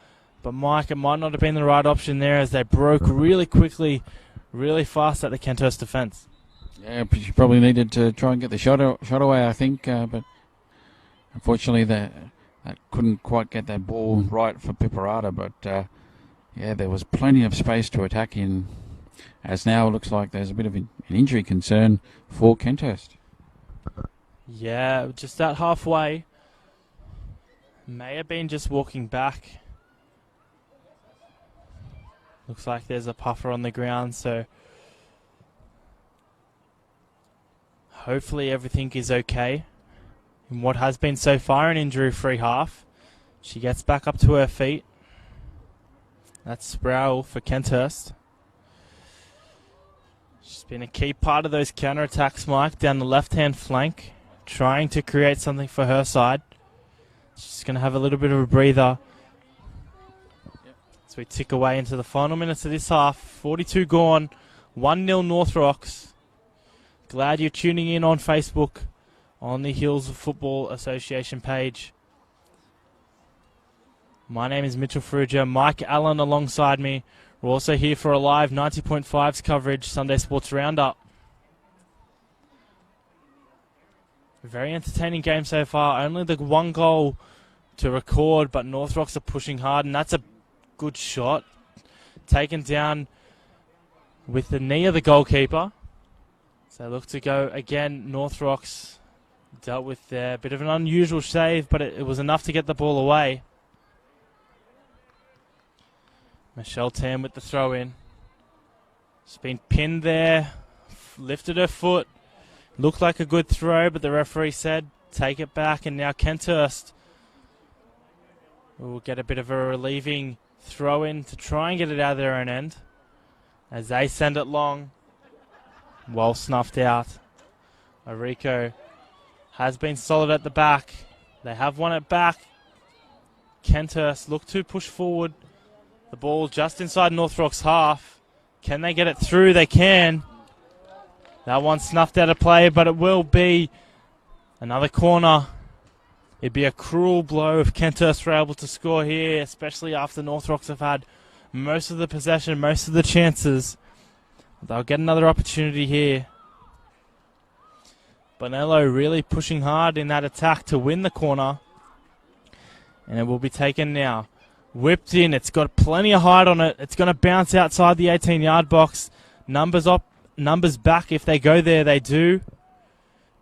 But Mike, it might not have been the right option there as they broke really quickly, really fast at the Kenthurst defence. Yeah, but she probably needed to try and get the shot away, I think. But unfortunately, that couldn't quite get that ball right for Piperata. But yeah, there was plenty of space to attack in. As now it looks like there's a bit of an injury concern for Kenthurst. Yeah, just at halfway. May have been just walking back. Looks like there's a puffer on the ground, so hopefully everything is okay in what has been so far an injury-free half. She gets back up to her feet. That's Sproul for Kenthurst. She's been a key part of those counter-attacks, Mike, down the left-hand flank, trying to create something for her side. She's going to have a little bit of a breather. So we tick away into the final minutes of this half. 42 gone. 1-0 North Rocks. Glad you're tuning in on Facebook on the Hills of Football Association page. My name is Mitchell Fruger. Mike Allen alongside me. We're also here for a live 90.5's coverage, Sunday Sports Roundup. A very entertaining game so far. Only the one goal to record, but North Rocks are pushing hard, and that's a good shot. Taken down with the knee of the goalkeeper. So look to go again. North Rocks dealt with a bit of an unusual save, but it was enough to get the ball away. Michelle Tam with the throw in. She's been pinned there. Lifted her foot. Looked like a good throw, but the referee said take it back, and now Kenthurst will get a bit of a relieving throw in to try and get it out of their own end as they send it long. Well snuffed out. Arico has been solid at the back. They have won it back. Kenthurst look to push forward. The ball just inside North Rock's half. Can they get it through? They can. That one snuffed out of play, but it will be another corner. It'd be a cruel blow if Kenthurst were able to score here, especially after North Rocks have had most of the possession, most of the chances. They'll get another opportunity here. Bonello really pushing hard in that attack to win the corner. And it will be taken now. Whipped in. It's got plenty of height on it. It's going to bounce outside the 18-yard box. Numbers up, numbers back. If they go there, they do.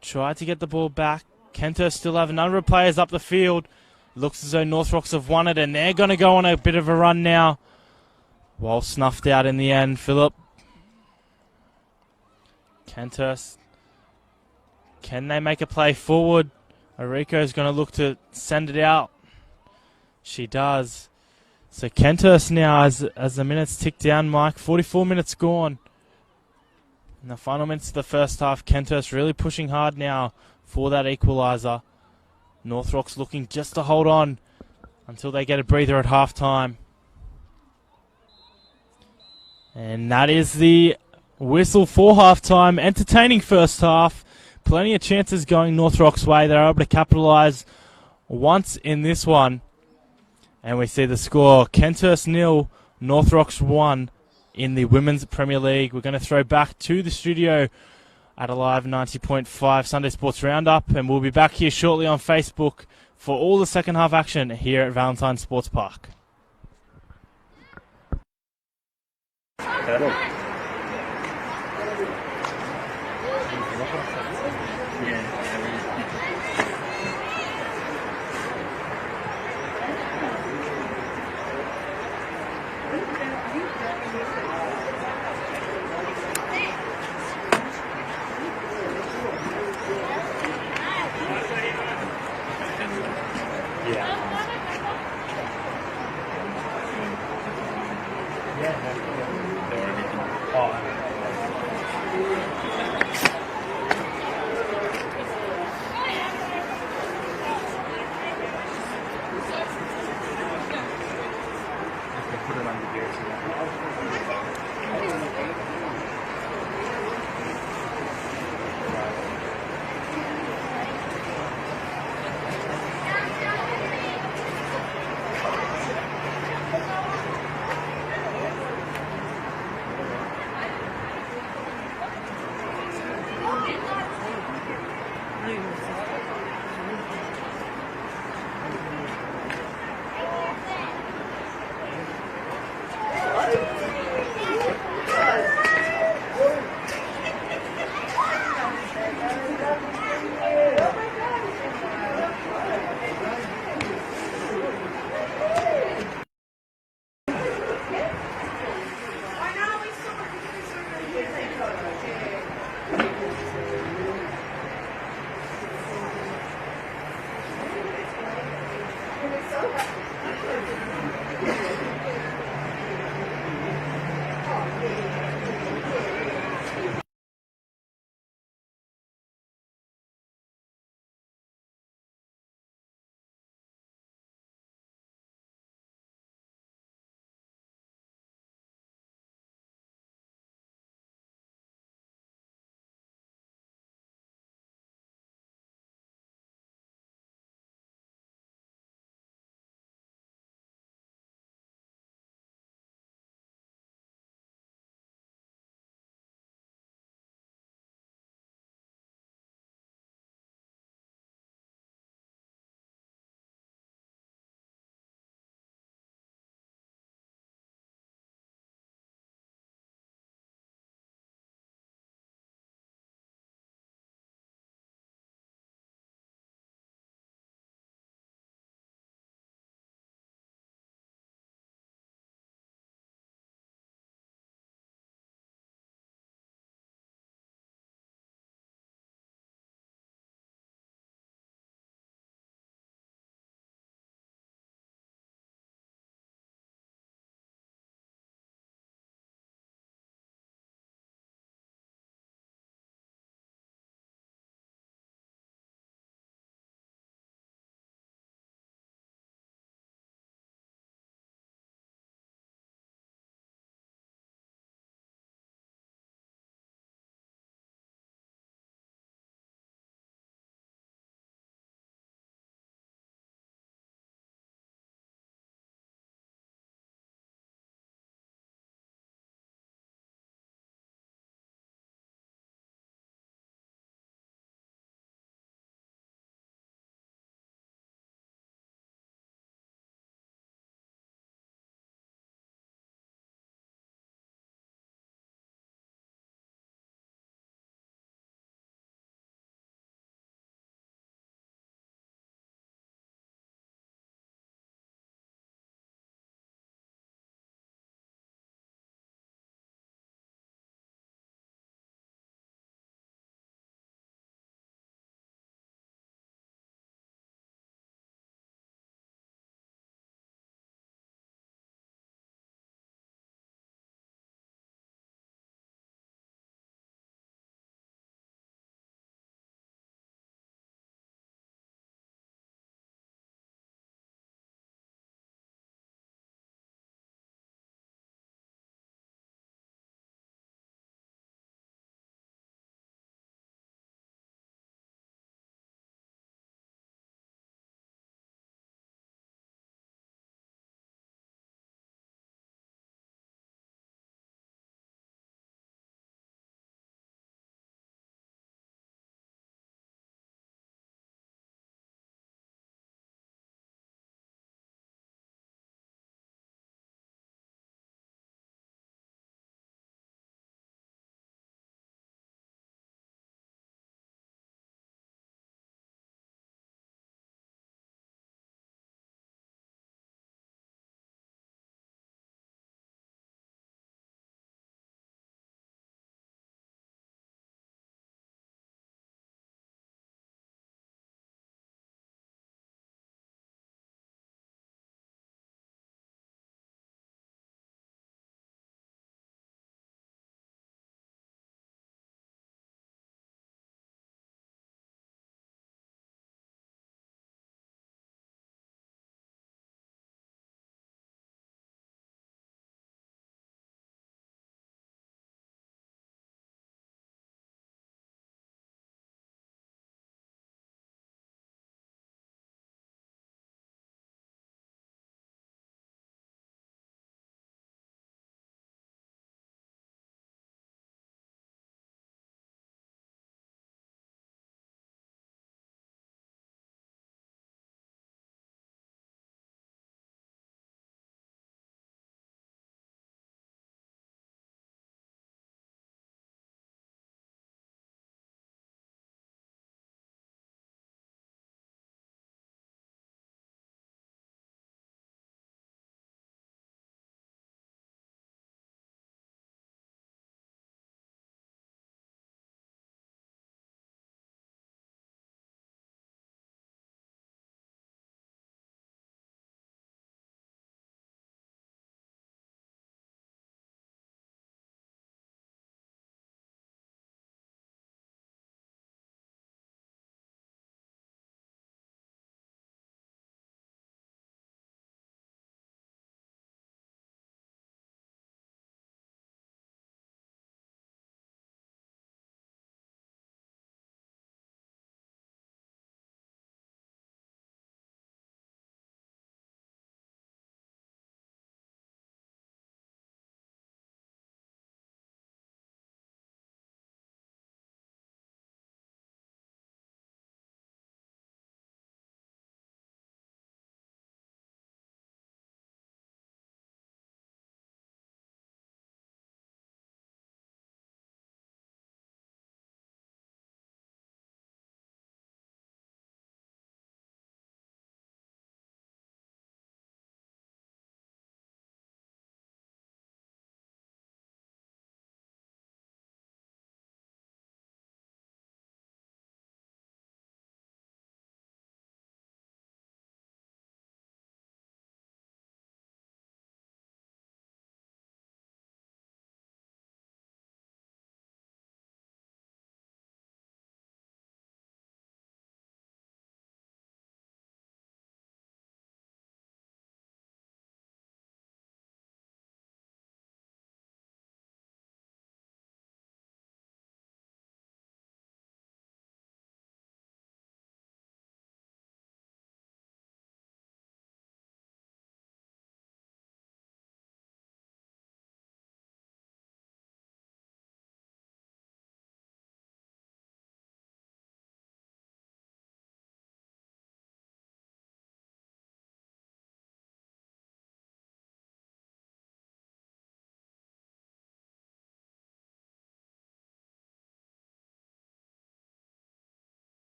Tried to get the ball back. Kenthurst still have a number of players up the field. Looks as though North Rocks have won it, and they're going to go on a bit of a run now. Well snuffed out in the end, Philip. Kenthurst. Can they make a play forward? Ariko's going to look to send it out. She does. So Kenthurst now, as the minutes tick down, Mike, 44 minutes gone. In the final minutes of the first half, Kenthurst really pushing hard now for that equaliser. North Rocks looking just to hold on until they get a breather at half-time. And that is the whistle for half-time. Entertaining first half. Plenty of chances going North Rocks' way. They're able to capitalise once in this one. And we see the score. Kenthurst 0, North Rocks 1 in the Women's Premier League. We're going to throw back to the studio at Alive 90.5 Sunday Sports Roundup. And we'll be back here shortly on Facebook for all the second half action here at Valentine Sports Park.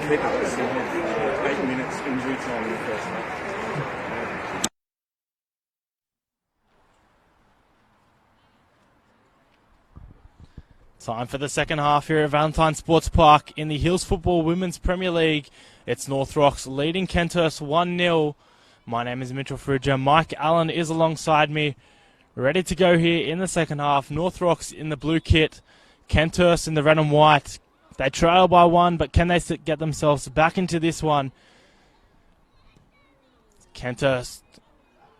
keeper got subbed 8 minutes injury time in the first half. Time for the second half here at Valentine Sports Park in the Hills Football Women's Premier League. It's North Rocks leading Kenthurst 1-0. My name is Mitchell Fruja. Mike Allen is alongside me, ready to go here in the second half. North Rocks in the blue kit, Kenthurst in the red and white. They trail by one, but can they get themselves back into this one? Kenthurst,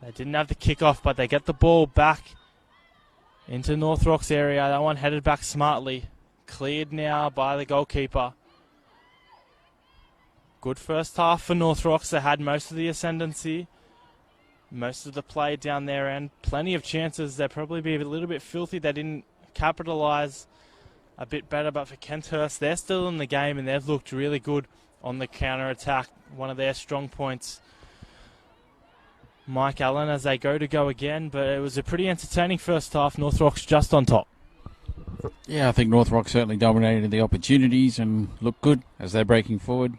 they didn't have the kickoff, but they get the ball back into North Rocks area. That one headed back smartly. Cleared now by the goalkeeper. Good first half for North Rocks. They had most of the ascendancy. Most of the play down there and plenty of chances. They'd probably be a little bit filthy. They didn't capitalise a bit better, but for Kenthurst, they're still in the game and they've looked really good on the counter-attack. One of their strong points. Mike Allen as they go again, but it was a pretty entertaining first half. North Rocks just on top. Yeah, I think North Rock certainly dominated the opportunities and looked good as they're breaking forward.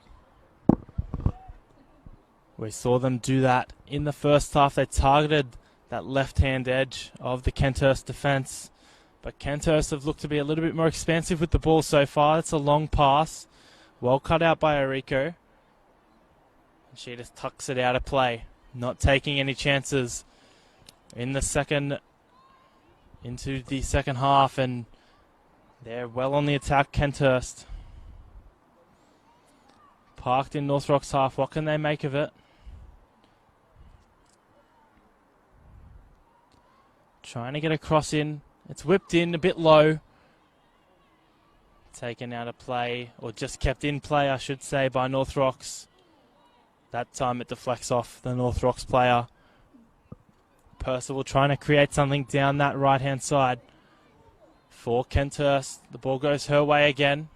We saw them do that in the first half. They targeted that left-hand edge of the Kenthurst defence, but Kenthurst have looked to be a little bit more expansive with the ball so far. It's a long pass, well cut out by Eriko. She just tucks it out of play. Not taking any chances into the second half, and they're well on the attack, Kenthurst. Parked in North Rock's half. What can they make of it? Trying to get a cross in. It's whipped in a bit low. Taken out of play, or just kept in play, I should say, by North Rocks. That time it deflects off the North Rocks player. Percival trying to create something down that right-hand side for Kenthurst. The ball goes her way again.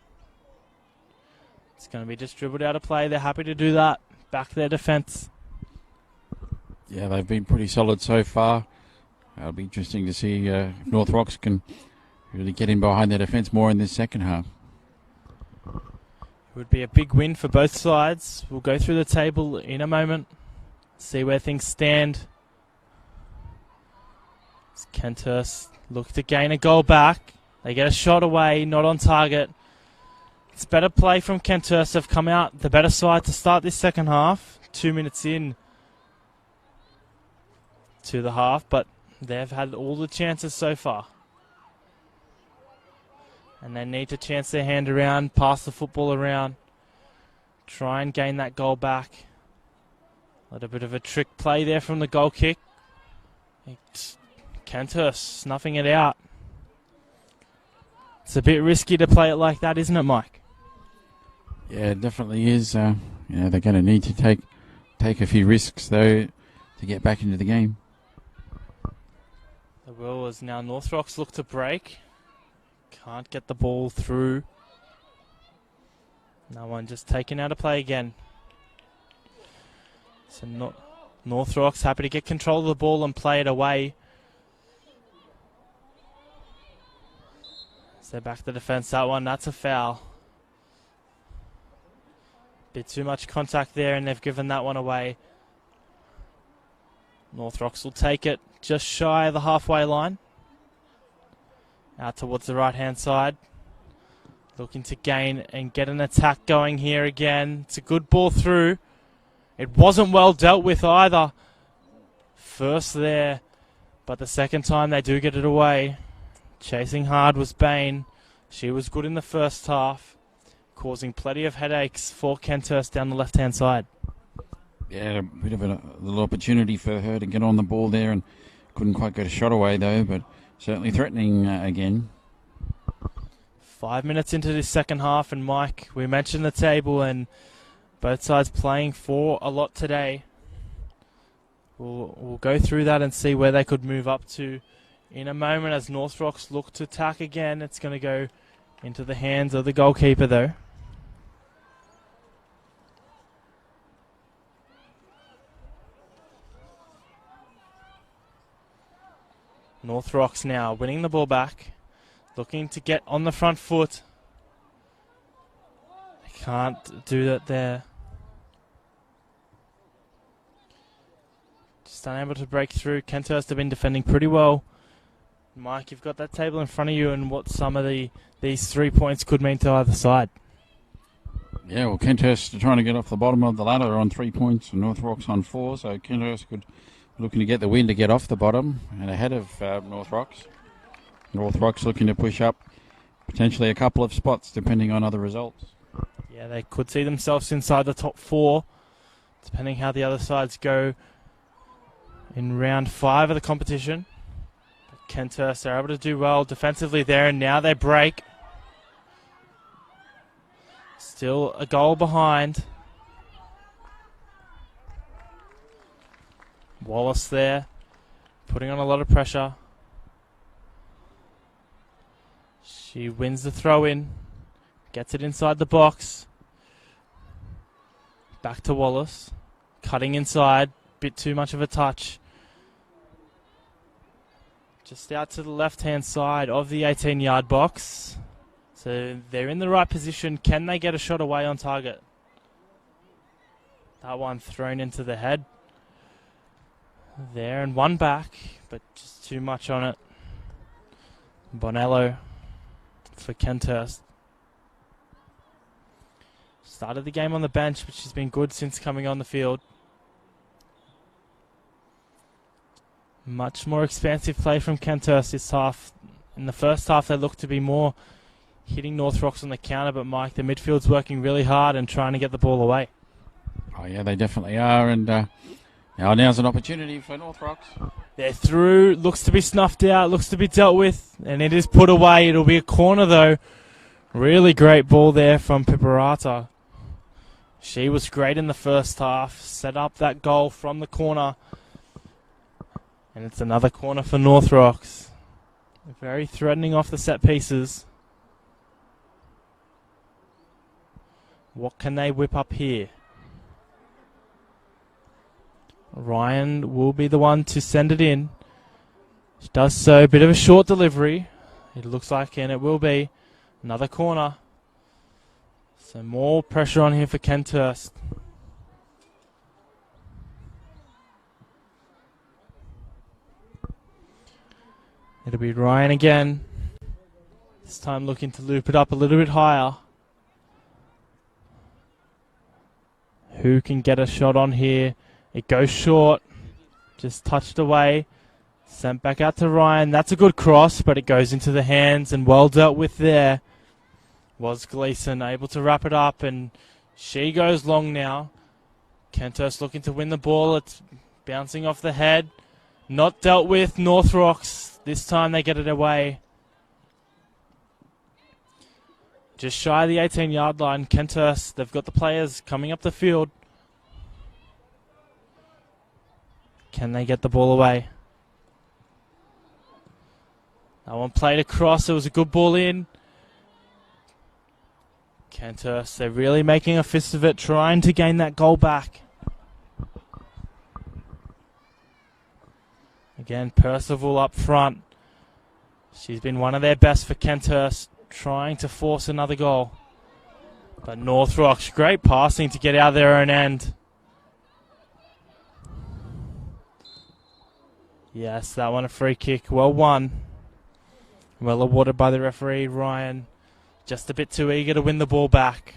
It's going to be just dribbled out of play. They're happy to do that. Back their defence. Yeah, they've been pretty solid so far. It'll be interesting to see if North Rocks can really get in behind their defence more in this second half. It would be a big win for both sides. We'll go through the table in a moment, see where things stand. As Kenthurst look to gain a goal back. They get a shot away, not on target. It's better play from Kenthurst. Have come out the better side to start this second half. 2 minutes in to the half, but they've had all the chances so far. And they need to chance their hand around, pass the football around, try and gain that goal back. A little bit of a trick play there from the goal kick. Kenthurst snuffing it out. It's a bit risky to play it like that, isn't it, Mike? Yeah, it definitely is. They're going to need to take a few risks, though, to get back into the game. The will is now North Rocks look to break. Can't get the ball through. No one just taken out of play again. So North Rocks happy to get control of the ball and play it away. So back to the defence. That one, that's a foul. Bit too much contact there, and they've given that one away. North Rocks will take it just shy of the halfway line. Out towards the right-hand side. Looking to gain and get an attack going here again. It's a good ball through. It wasn't well dealt with either. First there, but the second time they do get it away. Chasing hard was Bain. She was good in the first half, causing plenty of headaches for Kenthurst down the left-hand side. Yeah, a bit of a little opportunity for her to get on the ball there, and couldn't quite get a shot away though, but certainly threatening again. 5 minutes into this second half, and Mike, we mentioned the table and both sides playing for a lot today. We'll go through that and see where they could move up to in a moment as North Rocks look to attack again. It's going to go into the hands of the goalkeeper though. North Rocks now winning the ball back, looking to get on the front foot. Can't do that there. Just unable to break through. Kenthurst have been defending pretty well. Mike, you've got that table in front of you and what some of these 3 points could mean to either side. Yeah, well, Kenthurst are trying to get off the bottom of the ladder on 3 points and North Rocks on 4, so Kenthurst could looking to get the win to get off the bottom and ahead of North Rocks. North Rocks looking to push up potentially a couple of spots depending on other results. Yeah, they could see themselves inside the top 4, depending how the other sides go in round 5 of the competition. But Kenthurst are able to do well defensively there, and now they break. Still a goal behind. Wallace there, putting on a lot of pressure. She wins the throw in, gets it inside the box. Back to Wallace, cutting inside, bit too much of a touch. Just out to the left-hand side of the 18-yard box. So they're in the right position. Can they get a shot away on target? That one thrown into the head. There and one back, but just too much on it. Bonello for Kenthurst. Started the game on the bench, which has been good since coming on the field. Much more expansive play from Kenthurst this half. In the first half, they looked to be more hitting North Rocks on the counter, but Mike, the midfield's working really hard and trying to get the ball away. Oh yeah, they definitely are, and now's an opportunity for North Rocks. They're through, looks to be snuffed out, looks to be dealt with, and it is put away. It'll be a corner though. Really great ball there from Piperata. She was great in the first half, set up that goal from the corner, and it's another corner for North Rocks. Very threatening off the set pieces. What can they whip up here? Ryan will be the one to send it in. She does so. Bit of a short delivery. It looks like, and it will be another corner. So more pressure on here for Kenthurst. It'll be Ryan again. This time looking to loop it up a little bit higher. Who can get a shot on here? It goes short. Just touched away. Sent back out to Ryan. That's a good cross, but it goes into the hands and well dealt with there. Was Gleason able to wrap it up, and she goes long now. Kenthurst looking to win the ball. It's bouncing off the head. Not dealt with. North Rocks. This time they get it away. Just shy of the 18-yard line. Kenthurst, they've got the players coming up the field. Can they get the ball away? That one played across. It was a good ball in. Kenthurst, they're really making a fist of it, trying to gain that goal back. Again, Percival up front. She's been one of their best for Kenthurst, trying to force another goal. But North Rocks, great passing to get out of their own end. Yes, that one a free kick. Well won. Well awarded by the referee, Ryan. Just a bit too eager to win the ball back.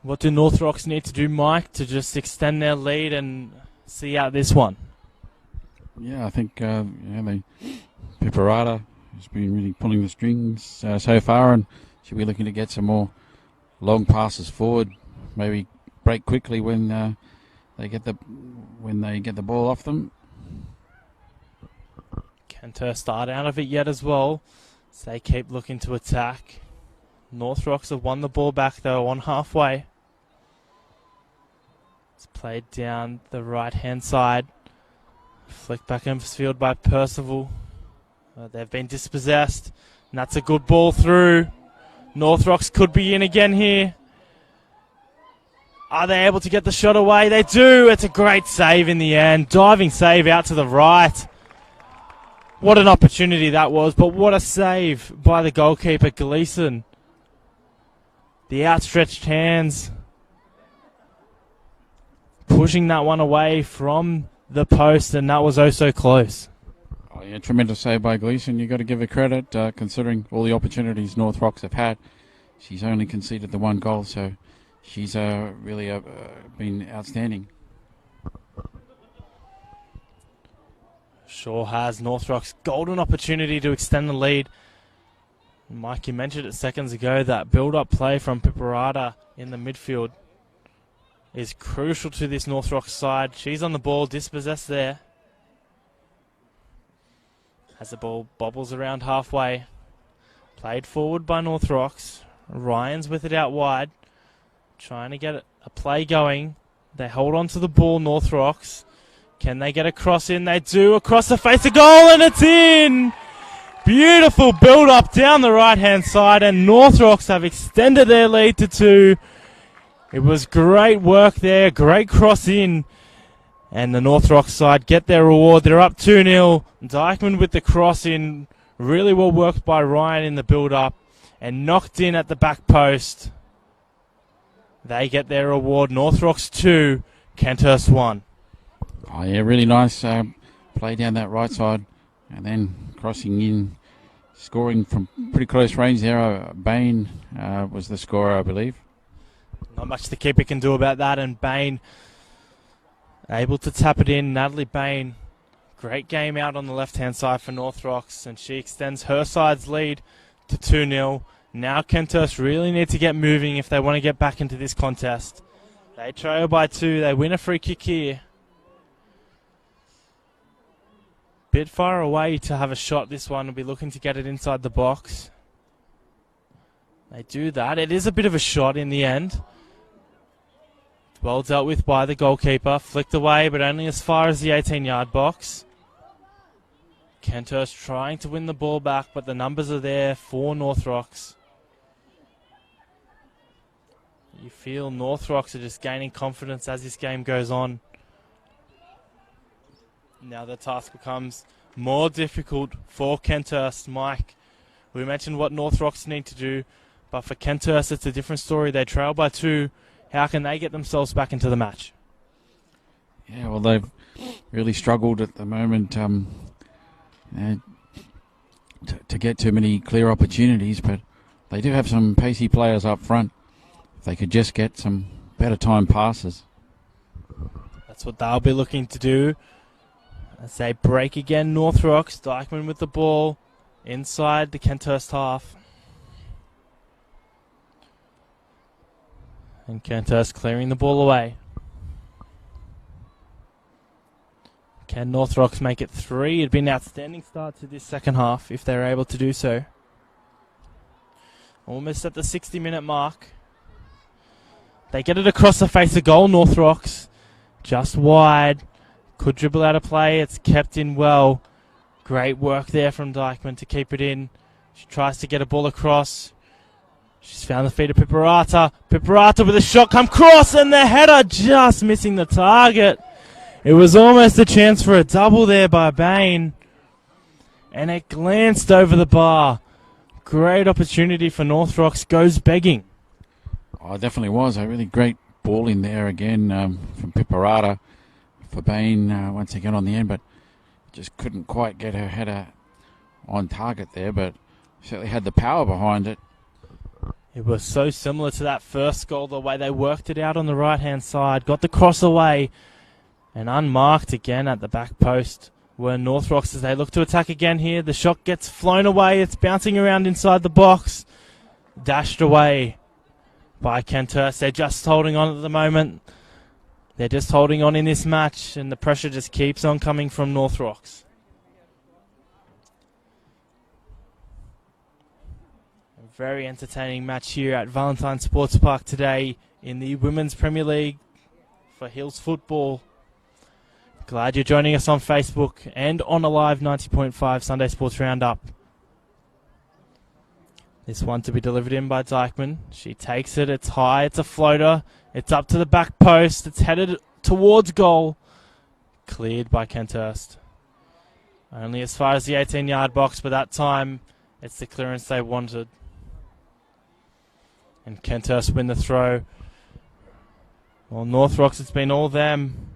What do North Rocks need to do, Mike, to just extend their lead and see out this one? Yeah, I think Piperata has been really pulling the strings so far, and she'll be looking to get some more long passes forward. Maybe break quickly when they get the ball off them. Kenthurst aren't out of it yet as well, so they keep looking to attack. North Rocks have won the ball back though on halfway. It's played down the right-hand side. Flicked back in field by Percival. They've been dispossessed, and that's a good ball through. North Rocks could be in again here. Are they able to get the shot away? They do. It's a great save in the end. Diving save out to the right. What an opportunity that was, but what a save by the goalkeeper, Gleeson. The outstretched hands, pushing that one away from the post, and that was oh so close. Oh, yeah, tremendous save by Gleeson. You've got to give her credit, considering all the opportunities North Rocks have had. She's only conceded the one goal, so she's really been outstanding. Sure has. North Rock's golden opportunity to extend the lead. Mike, you mentioned it seconds ago, that build-up play from Piperata in the midfield is crucial to this North Rock side. She's on the ball, dispossessed there. As the ball bobbles around halfway. Played forward by North Rocks. Ryan's with it out wide. Trying to get a play going. They hold on to the ball, North Rocks. Can they get a cross in? They do. Across the face, a goal, and it's in! Beautiful build-up down the right-hand side, and North Rocks have extended their lead to 2. It was great work there, great cross in, and the North Rocks side get their reward. They're up 2-0. Dykeman with the cross in, really well worked by Ryan in the build-up, and knocked in at the back post. They get their reward. North Rocks 2, Kenthurst 1. Oh, yeah, really nice play down that right side, and then crossing in, scoring from pretty close range there. Bain was the scorer, I believe. Not much the keeper can do about that, and Bain able to tap it in. Natalie Bain, great game out on the left-hand side for North Rocks, and she extends her side's lead to 2-0. Now Kenthurst really need to get moving if they want to get back into this contest. They trail by 2. They win a free kick here. Bit far away to have a shot. This one will be looking to get it inside the box. They do that. It is a bit of a shot in the end. Well dealt with by the goalkeeper. Flicked away, but only as far as the 18-yard box. Kenthurst trying to win the ball back, but the numbers are there for North Rocks. You feel North Rocks are just gaining confidence as this game goes on. Now the task becomes more difficult for Kenthurst. Mike, we mentioned what North Rocks need to do, but for Kenthurst it's a different story. They trail by 2. How can they get themselves back into the match? Yeah, well, they've really struggled at the moment to get too many clear opportunities, but they do have some pacey players up front. If they could just get some better time passes. That's what they'll be looking to do. As they break again, North Rocks. Dykeman with the ball inside the Kenthurst half. And Kenthurst clearing the ball away. Can North Rocks make it 3? It'd be an outstanding start to this second half if they're able to do so. Almost at the 60-minute mark. They get it across the face of goal, North Rocks. Just wide. Could dribble out of play. It's kept in well. Great work there from Dykeman to keep it in. She tries to get a ball across. She's found the feet of Piperata. Piperata with a shot come cross, and the header just missing the target. It was almost a chance for a double there by Bain. And it glanced over the bar. Great opportunity for North Rocks. Goes begging. Oh, it definitely was. A really great ball in there again from Piperata. For Bain once again on the end, but just couldn't quite get her header on target there, but certainly had the power behind it. It was so similar to that first goal, the way they worked it out on the right-hand side, got the cross away, and unmarked again at the back post were North Rocks as they look to attack again here. The shot gets flown away, it's bouncing around inside the box, dashed away by Kenthurst. They're just holding on at the moment. They're just holding on in this match, and the pressure just keeps on coming from North Rocks. A very entertaining match here at Valentine Sports Park today in the Women's Premier League for Hills Football. Glad you're joining us on Facebook and on a live 90.5 Sunday Sports Roundup. This one to be delivered in by Dykeman. She takes it, it's high, it's a floater. It's up to the back post. It's headed towards goal. Cleared by Kenthurst. Only as far as the 18-yard box, but that time it's the clearance they wanted. And Kenthurst win the throw. Well, North Rocks, it's been all them.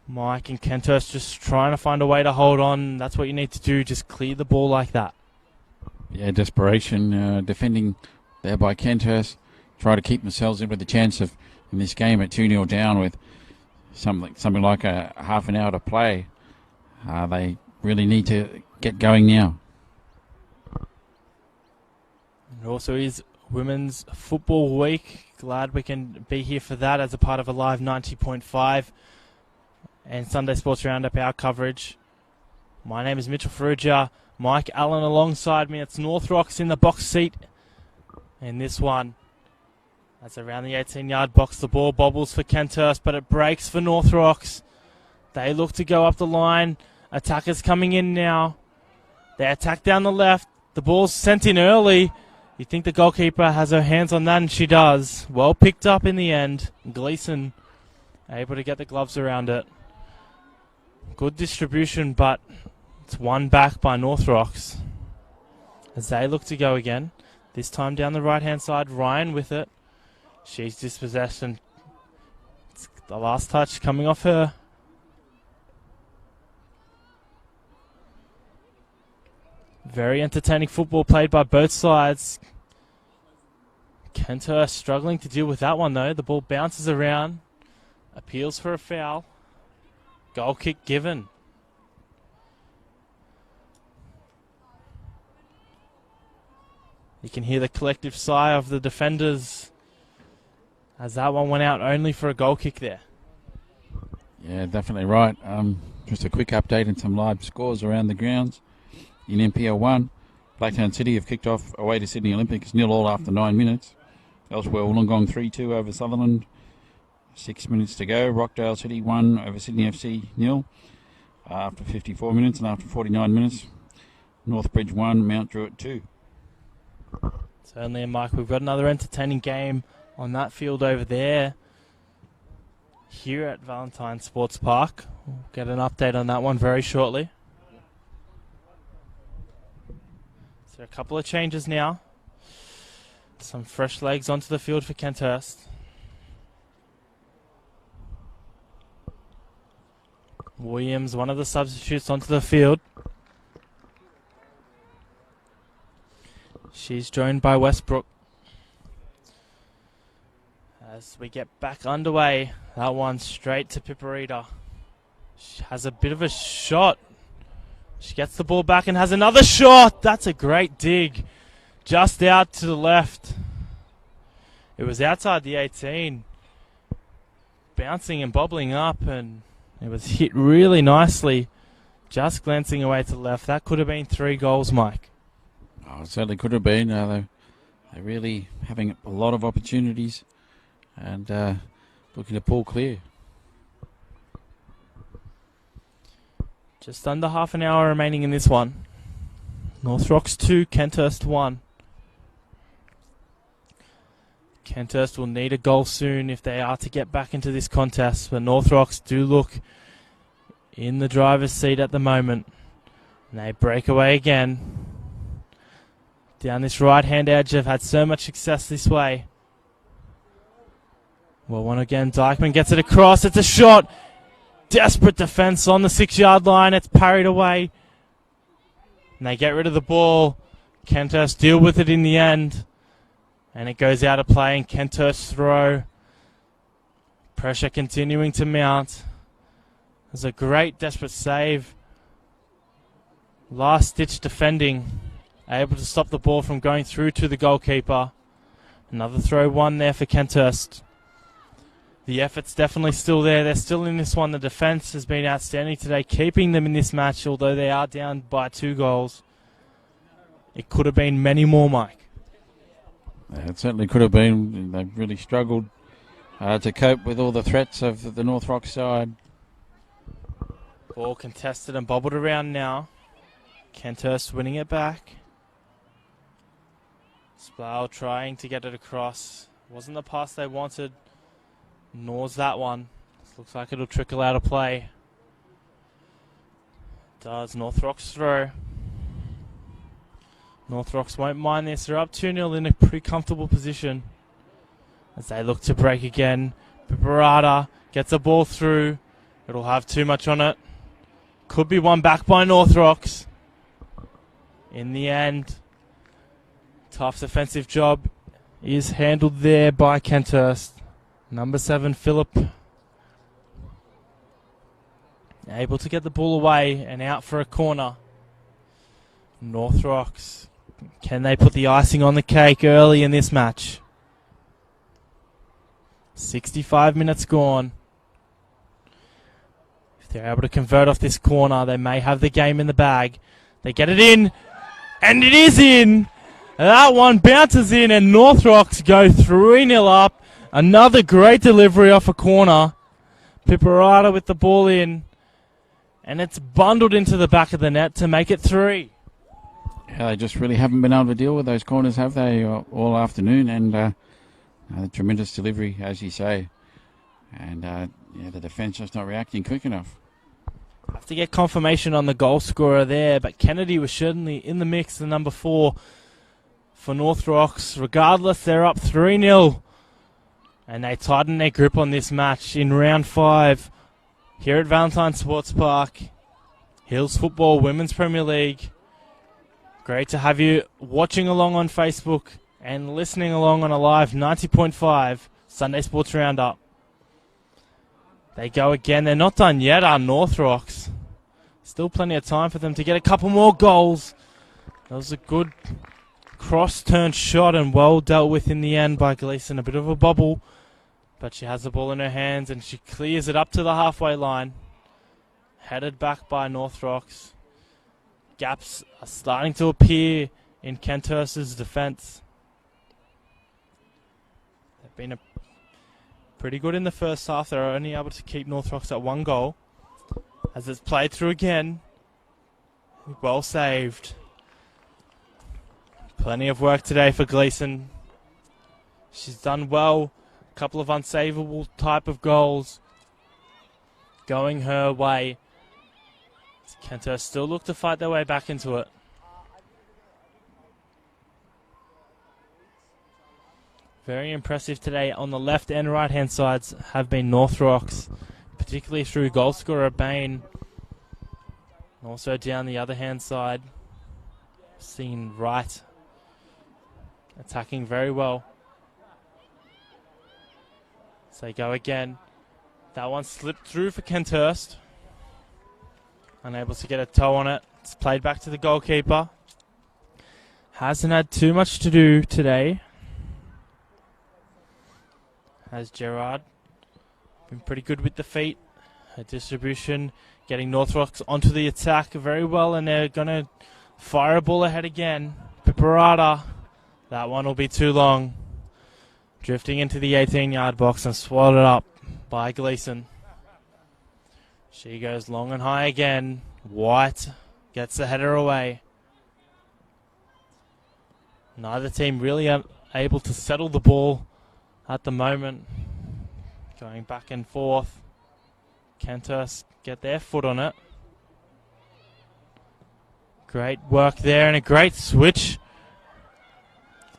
Mike and Kenthurst just trying to find a way to hold on. That's what you need to do, just clear the ball like that. Yeah, desperation, defending there by Kenthurst. Try to keep themselves in with the chance of, in this game, at 2-0 down with something like a half an hour to play. They really need to get going now. It also is Women's Football Week. Glad we can be here for that as a part of a live 90.5 and Sunday Sports Roundup, our coverage. My name is Mitchell Ferrugia. Mike Allen alongside me. It's North Rocks in the box seat. And this one, that's around the 18-yard box. The ball bobbles for Kenthurst, but it breaks for North Rocks. They look to go up the line. Attackers coming in now. They attack down the left. The ball's sent in early. You think the goalkeeper has her hands on that, and she does. Well picked up in the end. Gleason able to get the gloves around it. Good distribution, but it's won back by North Rocks. As they look to go again. This time down the right-hand side, Ryan with it. She's dispossessed, and it's the last touch coming off her. Very entertaining football played by both sides. Kenthurst struggling to deal with that one, though. The ball bounces around. Appeals for a foul. Goal kick given. You can hear the collective sigh of the defenders as that one went out only for a goal kick there. Yeah, definitely right. Just a quick update and some live scores around the grounds. In NPL 1, Blacktown City have kicked off away to Sydney Olympics 0-0 after 9 minutes. Elsewhere, Wollongong 3-2 over Sutherland. 6 minutes to go. Rockdale City 1 over Sydney FC 0 after 54 minutes, and after 49 minutes, Northbridge 1, Mount Druitt 2. Certainly, Mike, we've got another entertaining game on that field over there here at Valentine Sports Park. We'll get an update on that one very shortly. So a couple of changes now. Some fresh legs onto the field for Kenthurst. Williams, one of the substitutes, onto the field. She's joined by Westbrook. As we get back underway, that one straight to Piperita. She has a bit of a shot. She gets the ball back and has another shot. That's a great dig. Just out to the left. It was outside the 18. Bouncing and bobbling up, and it was hit really nicely. Just glancing away to the left. That could have been 3 goals, Mike. Oh, it certainly could have been. They're really having a lot of opportunities and looking to pull clear. Just under half an hour remaining in this one. North Rocks 2, Kenthurst 1. Kenthurst will need a goal soon if they are to get back into this contest, but North Rocks do look in the driver's seat at the moment. And they break away again. Down this right-hand edge, they've had so much success this way. Well, one again, Dykeman gets it across. It's a shot. Desperate defense on the 6-yard line. It's parried away. And they get rid of the ball. Kenthurst deal with it in the end. And it goes out of play, and Kenthurst throw. Pressure continuing to mount. There's a great desperate save. Last-ditch defending. Able to stop the ball from going through to the goalkeeper. Another throw one there for Kenthurst. The effort's definitely still there. They're still in this one. The defence has been outstanding today, keeping them in this match, although they are down by 2 goals. It could have been many more, Mike. Yeah, it certainly could have been. They've really struggled to cope with all the threats of the North Rock side. Ball contested and bobbled around now. Kenthurst winning it back. Splow trying to get it across. Wasn't the pass they wanted, nor's that one. Looks like it'll trickle out of play. Does North Rocks throw? North Rocks won't mind this. They're up 2-0 in a pretty comfortable position as they look to break again. Piperata gets a ball through. It'll have too much on it. Could be won back by North Rocks. In the end, tough defensive job is handled there by Kenthurst. Number 7, Phillip, able to get the ball away and out for a corner. North Rocks, can they put the icing on the cake early in this match? 65 minutes gone. If they're able to convert off this corner, they may have the game in the bag. They get it in, and it is in! That one bounces in, and North Rocks go 3-0 up. Another great delivery off a corner. Piperata with the ball in, and it's bundled into the back of the net to make it 3. Yeah, they just really haven't been able to deal with those corners, have they, all afternoon? And a tremendous delivery, as you say. And the defence just not reacting quick enough. Have to get confirmation on the goal scorer there, but Kennedy was certainly in the mix, the number 4 for North Rocks. Regardless, they're up 3-0. And they tighten their grip on this match in round 5 here at Valentine Sports Park. Hills Football Women's Premier League. Great to have you watching along on Facebook and listening along on a live 90.5 Sunday Sports Roundup. They go again. They're not done yet, are North Rocks. Still plenty of time for them to get a couple more goals. That was a good cross-turn shot and well dealt with in the end by Gleason. A bit of a bobble, but she has the ball in her hands and she clears it up to the halfway line. Headed back by North Rocks. Gaps are starting to appear in Kenthurst's defence. They've been pretty good in the first half. They're only able to keep North Rocks at 1 goal. As it's played through again. Well saved. Plenty of work today for Gleason. She's done well. A couple of unsavable type of goals going her way. Kenthurst still look to fight their way back into it. Very impressive today on the left and right hand sides have been North Rocks, particularly through goal scorer Bain. Also down the other hand side, seen Wright attacking very well. So they go again. That one slipped through for Kenthurst. Unable to get a toe on it. It's played back to the goalkeeper. Hasn't had too much to do today. Has Gerard been pretty good with the feet. Her distribution, getting North Rocks onto the attack very well, and they're going to fire a ball ahead again. Piperata. That one will be too long. Drifting into the 18-yard box and swallowed up by Gleason. She goes long and high again. White gets the header away. Neither team really able to settle the ball at the moment. Going back and forth. Kenthurst get their foot on it. Great work there and a great switch.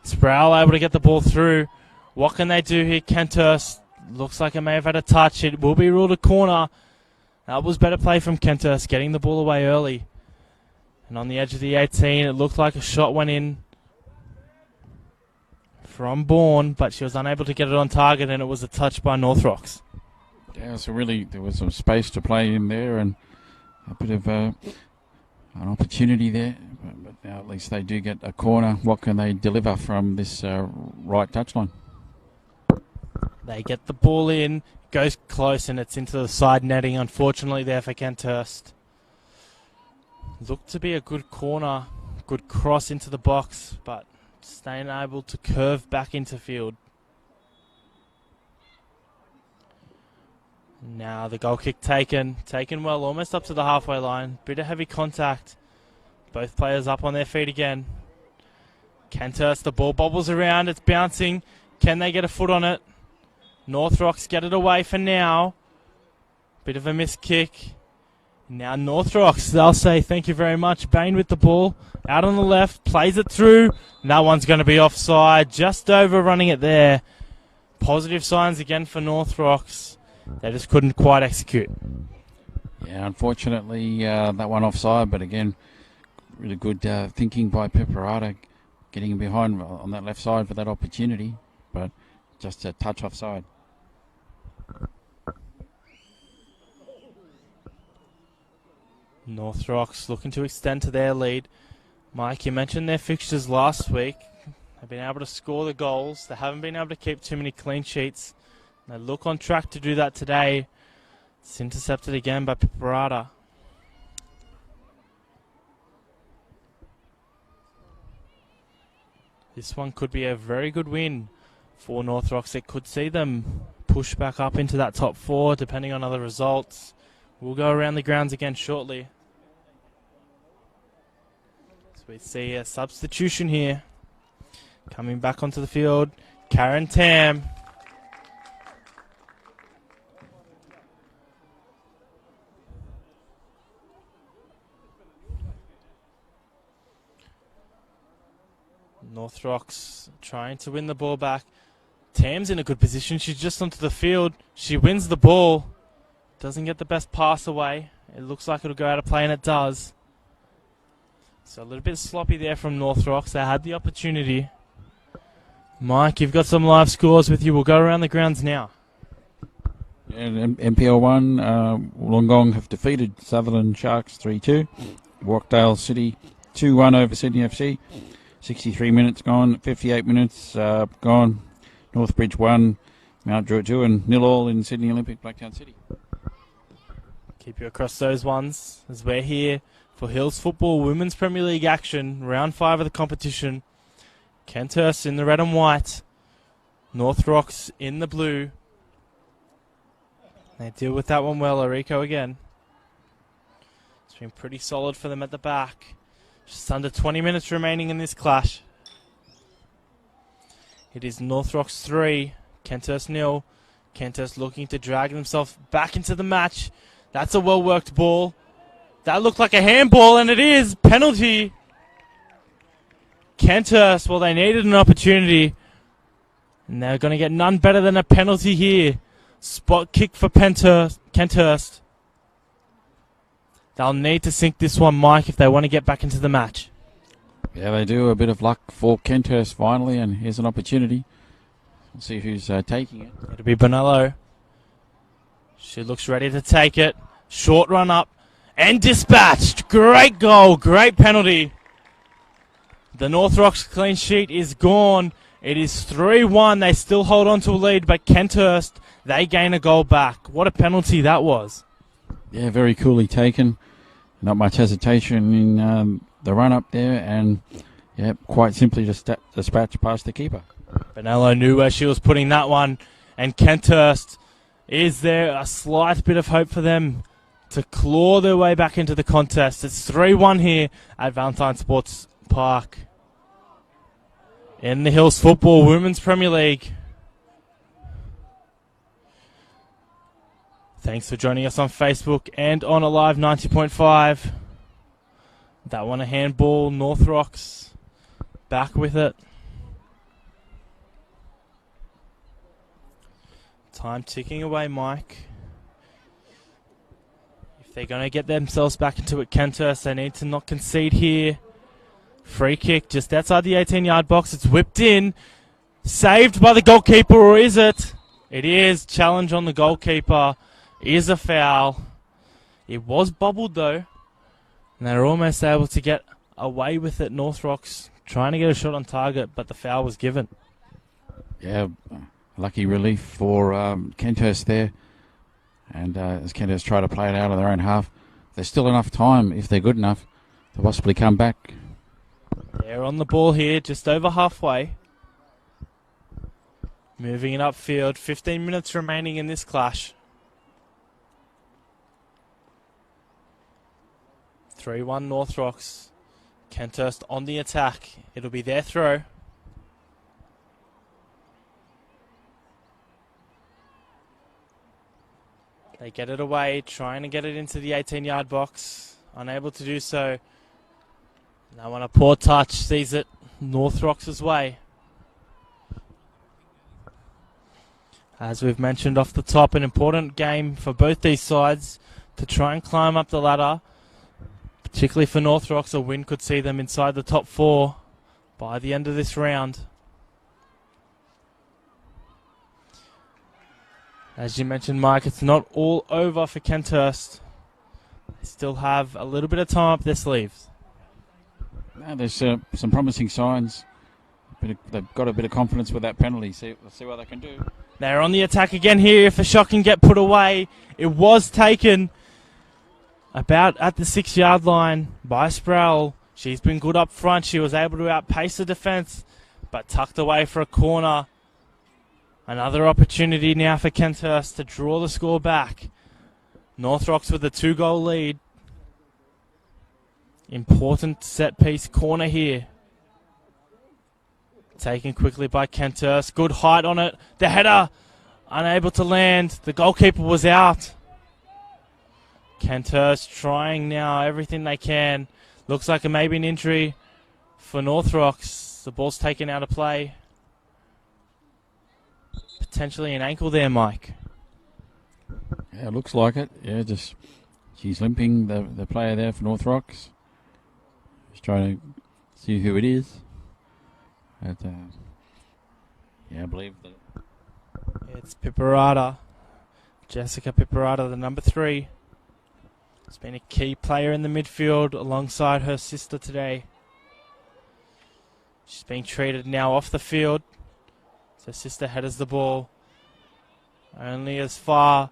Sproul able to get the ball through. What can they do here? Kenthurst looks like it may have had a touch. It will be ruled a corner. That was better play from Kenthurst, getting the ball away early. And on the edge of the 18, it looked like a shot went in from Bourne, but she was unable to get it on target, and it was a touch by North Rocks. Yeah, so really there was some space to play in there and a bit of an opportunity there. But now at least they do get a corner. What can they deliver from this right touchline? They get the ball in, goes close, and it's into the side netting, unfortunately, there for Kenthurst. Looked to be a good corner, good cross into the box, but staying able to curve back into field. Now the goal kick taken well, almost up to the halfway line. Bit of heavy contact. Both players up on their feet again. Kenthurst, the ball bobbles around, it's bouncing. Can they get a foot on it? North Rocks get it away for now. Bit of a missed kick Now North Rocks, they'll say thank you very much. Bain with the ball, out on the left, plays it through. And that one's going to be offside, just overrunning it there. Positive signs again for North Rocks. They just couldn't quite execute. Yeah, unfortunately, that one offside, but again, really good thinking by Pepperata, getting him behind on that left side for that opportunity, but just a touch offside. North Rocks looking to extend to their lead. Mike, you mentioned their fixtures last week. They've been able to score the goals. They haven't been able to keep too many clean sheets. They look on track to do that today. It's intercepted again by Pepperata. This one could be a very good win for North Rocks. It could see them push back up into that top 4 depending on other results. We'll go around the grounds again shortly. So we see a substitution here. Coming back onto the field, Karen Tam. North Rocks trying to win the ball back. Tam's in a good position. She's just onto the field. She wins the ball. Doesn't get the best pass away. It looks like it'll go out of play, and it does. So a little bit sloppy there from North Rocks. They had the opportunity. Mike, you've got some live scores with you. We'll go around the grounds now. And MPL 1, Wollongong have defeated Sutherland Sharks 3-2. Walkdale City 2-1 over Sydney FC. 63 minutes gone, 58 minutes gone. Northbridge 1, Mount Druitt 2, and 0-0 in Sydney Olympic, Blacktown City. Keep you across those ones as we're here for Hills Football Women's Premier League action. Round 5 of the competition. Kenthurst in the red and white. North Rocks in the blue. They deal with that one well. Arico again. It's been pretty solid for them at the back. Just under 20 minutes remaining in this clash. It is North Rocks 3, Kenthurst 0. Kenthurst looking to drag themselves back into the match. That's a well-worked ball. That looked like a handball, and it is. Penalty. Kenthurst, well, they needed an opportunity. And they're going to get none better than a penalty here. Spot kick for Kenthurst. They'll need to sink this one, Mike, if they want to get back into the match. Yeah, they do. A bit of luck for Kenthurst finally, and here's an opportunity. We'll see who's taking it. It'll be Bonello. She looks ready to take it. Short run up. And dispatched. Great goal. Great penalty. The North Rocks clean sheet is gone. It is 3-1. They still hold on to a lead, but Kenthurst, they gain a goal back. What a penalty that was. Yeah, very coolly taken. Not much hesitation in the run-up there, and yeah, quite simply just dispatched past the keeper. Bonello knew where she was putting that one, and Kenthurst, is there a slight bit of hope for them to claw their way back into the contest? It's 3-1 here at Valentine Sports Park in the Hills Football Women's Premier League. Thanks for joining us on Facebook and on Alive 90.5. That one a handball. North Rocks back with it. Time ticking away, Mike. If they're going to get themselves back into it, Kenthurst, they need to not concede here. Free kick just outside the 18-yard box. It's whipped in. Saved by the goalkeeper, or is it? It is. Challenge on the goalkeeper. Is a foul. It was bubbled, though. And they're almost able to get away with it. North Rocks trying to get a shot on target, but the foul was given. Yeah, lucky relief for Kenthurst there. And as Kenthurst try to play it out of their own half, there's still enough time, if they're good enough, to possibly come back. They're on the ball here, just over halfway. Moving it upfield. 15 minutes remaining in this clash. 3-1 North Rocks. Kenthurst on the attack. It'll be their throw. They get it away, trying to get it into the 18-yard box. Unable to do so. Now on a poor touch, sees it North Rocks' way. As we've mentioned off the top, an important game for both these sides to try and climb up the ladder. Particularly for North Rocks, a win could see them inside the top 4 by the end of this round. As you mentioned, Mike, it's not all over for Kenthurst. They still have a little bit of time up their sleeves. There's some promising signs. They've got a bit of confidence with that penalty. Let's see what they can do. They're on the attack again here. If a shot can get put away, it was taken about at the 6-yard line by Sproul. She's been good up front. She was able to outpace the defence, but tucked away for a corner. Another opportunity now for Kenthurst to draw the score back. North Rocks with a 2-goal lead. Important set-piece corner here. Taken quickly by Kenthurst. Good height on it. The header unable to land. The goalkeeper was out. Kenthurst trying now everything they can. Looks like it may be an injury for North Rocks. The ball's taken out of play. Potentially an ankle there, Mike. Yeah, it looks like it. Yeah, just she's limping, the player there for North Rocks. Just trying to see who it is. But, yeah, I believe that. It's Piperata. Jessica Piperata, the number 3. Has been a key player in the midfield alongside her sister today. She's being treated now off the field. Her sister headers the ball only as far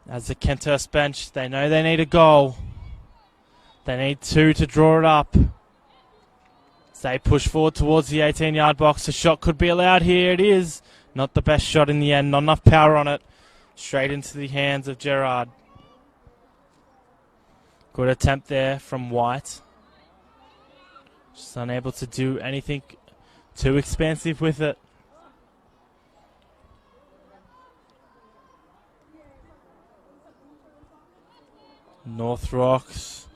as the Kenthurst bench. They know they need a goal. They need 2 to draw it up. As they push forward towards the 18-yard box. A shot could be allowed here. It is. Not the best shot in the end. Not enough power on it. Straight into the hands of Gerard. Good attempt there from White. Just unable to do anything too expansive with it. North Rocks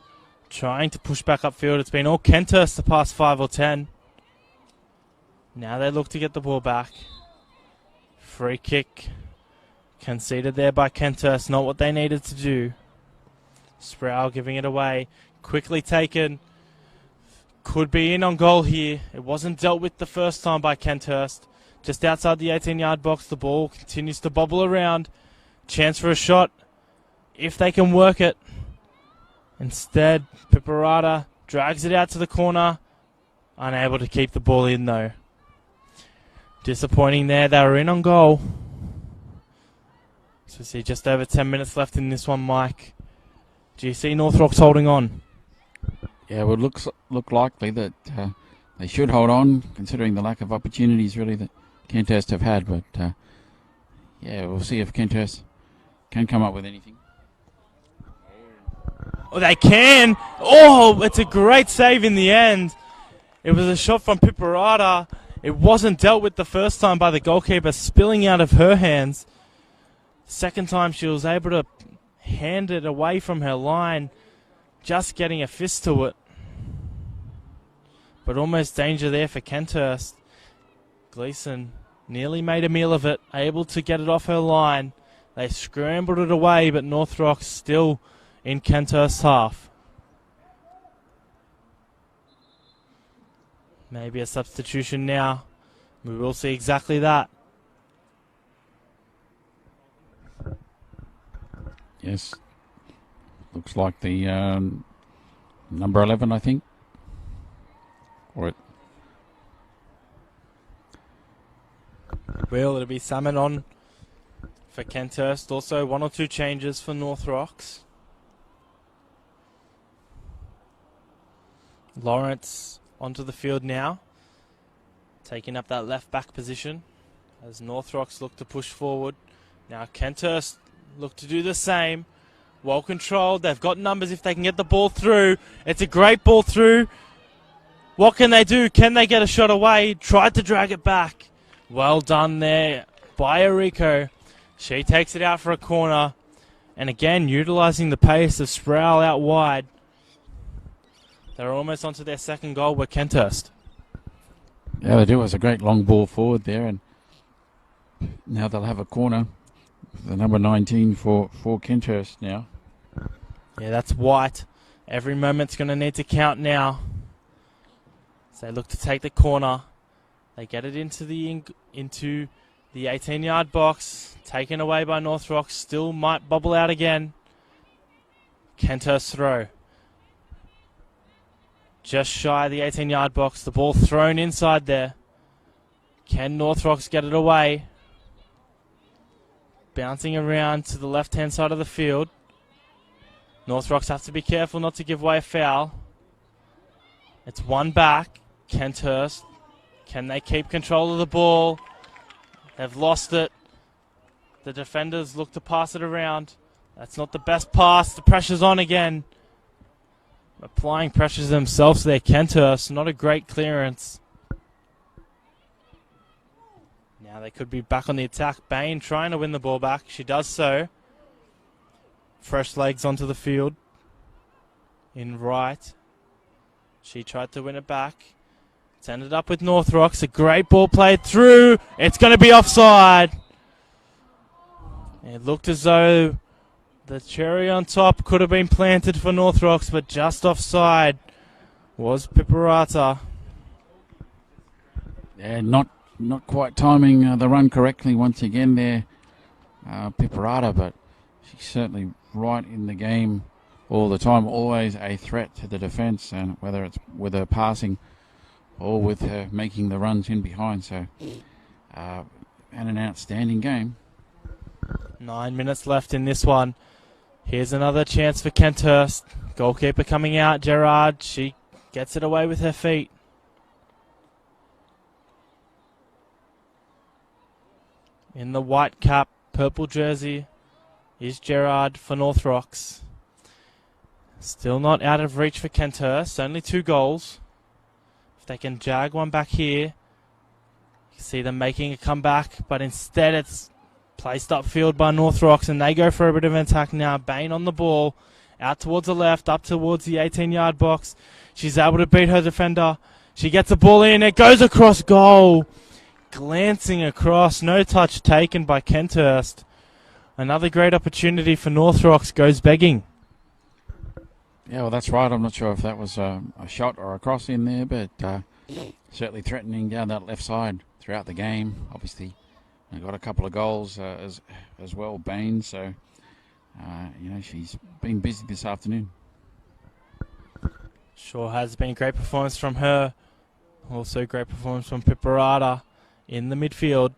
trying to push back upfield. It's been all Kenthurst the past 5 or 10. Now they look to get the ball back. Free kick conceded there by Kenthurst. Not what they needed to do. Sproul giving it away. Quickly taken. Could be in on goal here. It wasn't dealt with the first time by Kenthurst. Just outside the 18-yard box. The ball continues to bobble around. Chance for a shot if they can work it. Instead, Piperata drags it out to the corner. Unable to keep the ball in though. Disappointing there. They were in on goal. So we see just over 10 minutes left in this one, Mike. Do you see North Rocks holding on? Yeah, it would look likely that they should hold on, considering the lack of opportunities really that Kenthurst have had. But yeah, we'll see if Kenthurst can come up with anything. Oh, they can. Oh, it's a great save in the end. It was a shot from Piperata. It wasn't dealt with the first time by the goalkeeper, spilling out of her hands. Second time she was able to hand it away from her line, just getting a fist to it. But almost danger there for Kenthurst. Gleason nearly made a meal of it, able to get it off her line. They scrambled it away, but North Rocks still in Kenthurst's half. Maybe a substitution now. We will see exactly that. Yes. Looks like the number 11, I think. Or it. It'll be Salmon on for Kenthurst. Also 1 or 2 changes for North Rocks. Lawrence onto the field now, taking up that left back position as North Rocks look to push forward. Now Kenthurst look to do the same. Well controlled. They've got numbers if they can get the ball through. It's a great ball through. What can they do? Can they get a shot away? Tried to drag it back. Well done there by Eriko. She takes it out for a corner. And again, utilising the pace of Sproul out wide. They're almost onto their second goal with Kenthurst. Yeah, they do. It was a great long ball forward there, and now they'll have a corner. The number 19 for Kenthurst now. Yeah, that's White. Every moment's going to need to count now. As they look to take the corner. They get it into the 18-yard box. Taken away by North Rocks. Still might bobble out again. Kenthurst throw. Just shy of the 18-yard box. The ball thrown inside there. Can North Rocks get it away? Bouncing around to the left-hand side of the field. North Rocks have to be careful not to give away a foul. It's one back. Kenthurst. Can they keep control of the ball? They've lost it. The defenders look to pass it around. That's not the best pass. The pressure's on again. Applying pressure themselves there. Kenthurst. Not a great clearance. Now they could be back on the attack. Bain trying to win the ball back. She does so. Fresh legs onto the field. In right. She tried to win it back. It's ended up with North Rocks. A great ball played through. It's going to be offside. It looked as though the cherry on top could have been planted for North Rocks, but just offside was Piperata. Yeah, not quite timing the run correctly once again there, Piperata, but she's certainly right in the game all the time. Always a threat to the defence, and whether it's with her passing or with her making the runs in behind. So, and an outstanding game. 9 minutes left in this one. Here's another chance for Kenthurst. Goalkeeper coming out, Gerard. She gets it away with her feet. In the white cap, purple jersey is Gerard for North Rocks. Still not out of reach for Kenthurst. Only 2 goals. If they can jag one back here, you can see them making a comeback, but instead it's placed upfield by North Rocks, and they go for a bit of an attack now. Bain on the ball, out towards the left, up towards the 18-yard box. She's able to beat her defender. She gets the ball in. It goes across goal. Glancing across. No touch taken by Kenthurst. Another great opportunity for North Rocks goes begging. Yeah, well, that's right. I'm not sure if that was a shot or a cross in there, but certainly threatening down that left side throughout the game. Obviously, they got a couple of goals as well, Bain. So, she's been busy this afternoon. Sure has been great performance from her. Also great performance from Piperata in the midfield.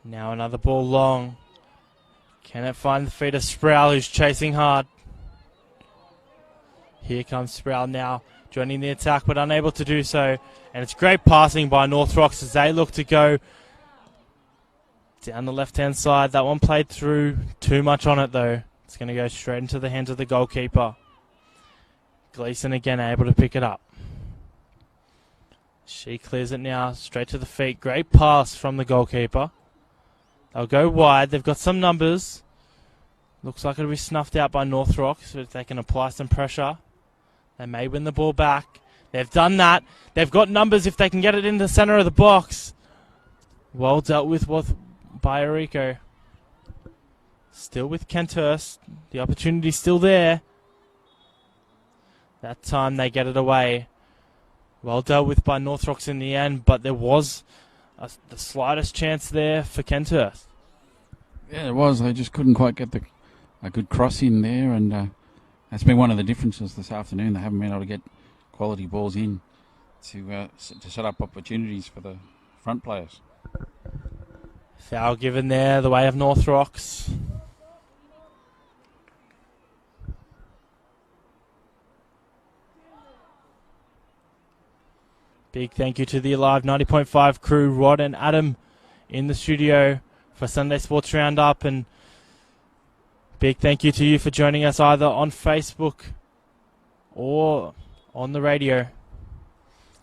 Now another ball long. Can it find the feet of Sproul, who's chasing hard? Here comes Sproul now, joining the attack, but unable to do so. And it's great passing by North Rocks as they look to go down the left-hand side. That one played through. Too much on it, though. It's going to go straight into the hands of the goalkeeper. Gleason again able to pick it up. She clears it now, straight to the feet. Great pass from the goalkeeper. They'll go wide. They've got some numbers. Looks like it'll be snuffed out by North Rocks, but if they can apply some pressure, they may win the ball back. They've done that. They've got numbers if they can get it in the centre of the box. Well dealt with by Arico. Still with Kenthurst. The opportunity's still there. That time they get it away. Well dealt with by North Rocks in the end, but there was the slightest chance there for Kenthurst. Yeah, it was. They just couldn't quite get a good cross in there, and that's been one of the differences this afternoon. They haven't been able to get quality balls in to set up opportunities for the front players. Foul given there, the way of North Rocks. Big thank you to the Alive 90.5 crew, Rod and Adam in the studio for Sunday Sports Roundup, and big thank you to you for joining us either on Facebook or on the radio.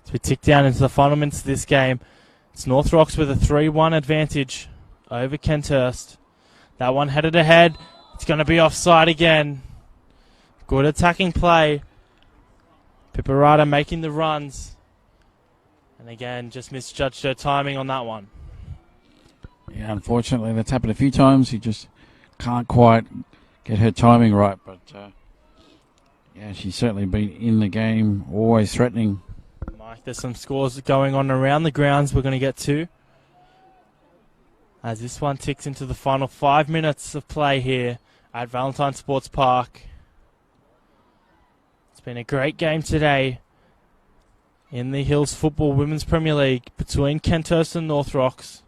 As we tick down into the final minutes of this game, it's North Rocks with a 3-1 advantage over Kenthurst. That one headed ahead. It's going to be offside again. Good attacking play. Piperata making the runs. And again, just misjudged her timing on that one. Yeah, unfortunately, that's happened a few times. He just can't quite get her timing right. But, yeah, she's certainly been in the game, always threatening. Mike, there's some scores going on around the grounds we're going to get to, as this one ticks into the final 5 minutes of play here at Valentine Sports Park. It's been a great game today in the Hills Football Women's Premier League between Kenthurst and North Rocks.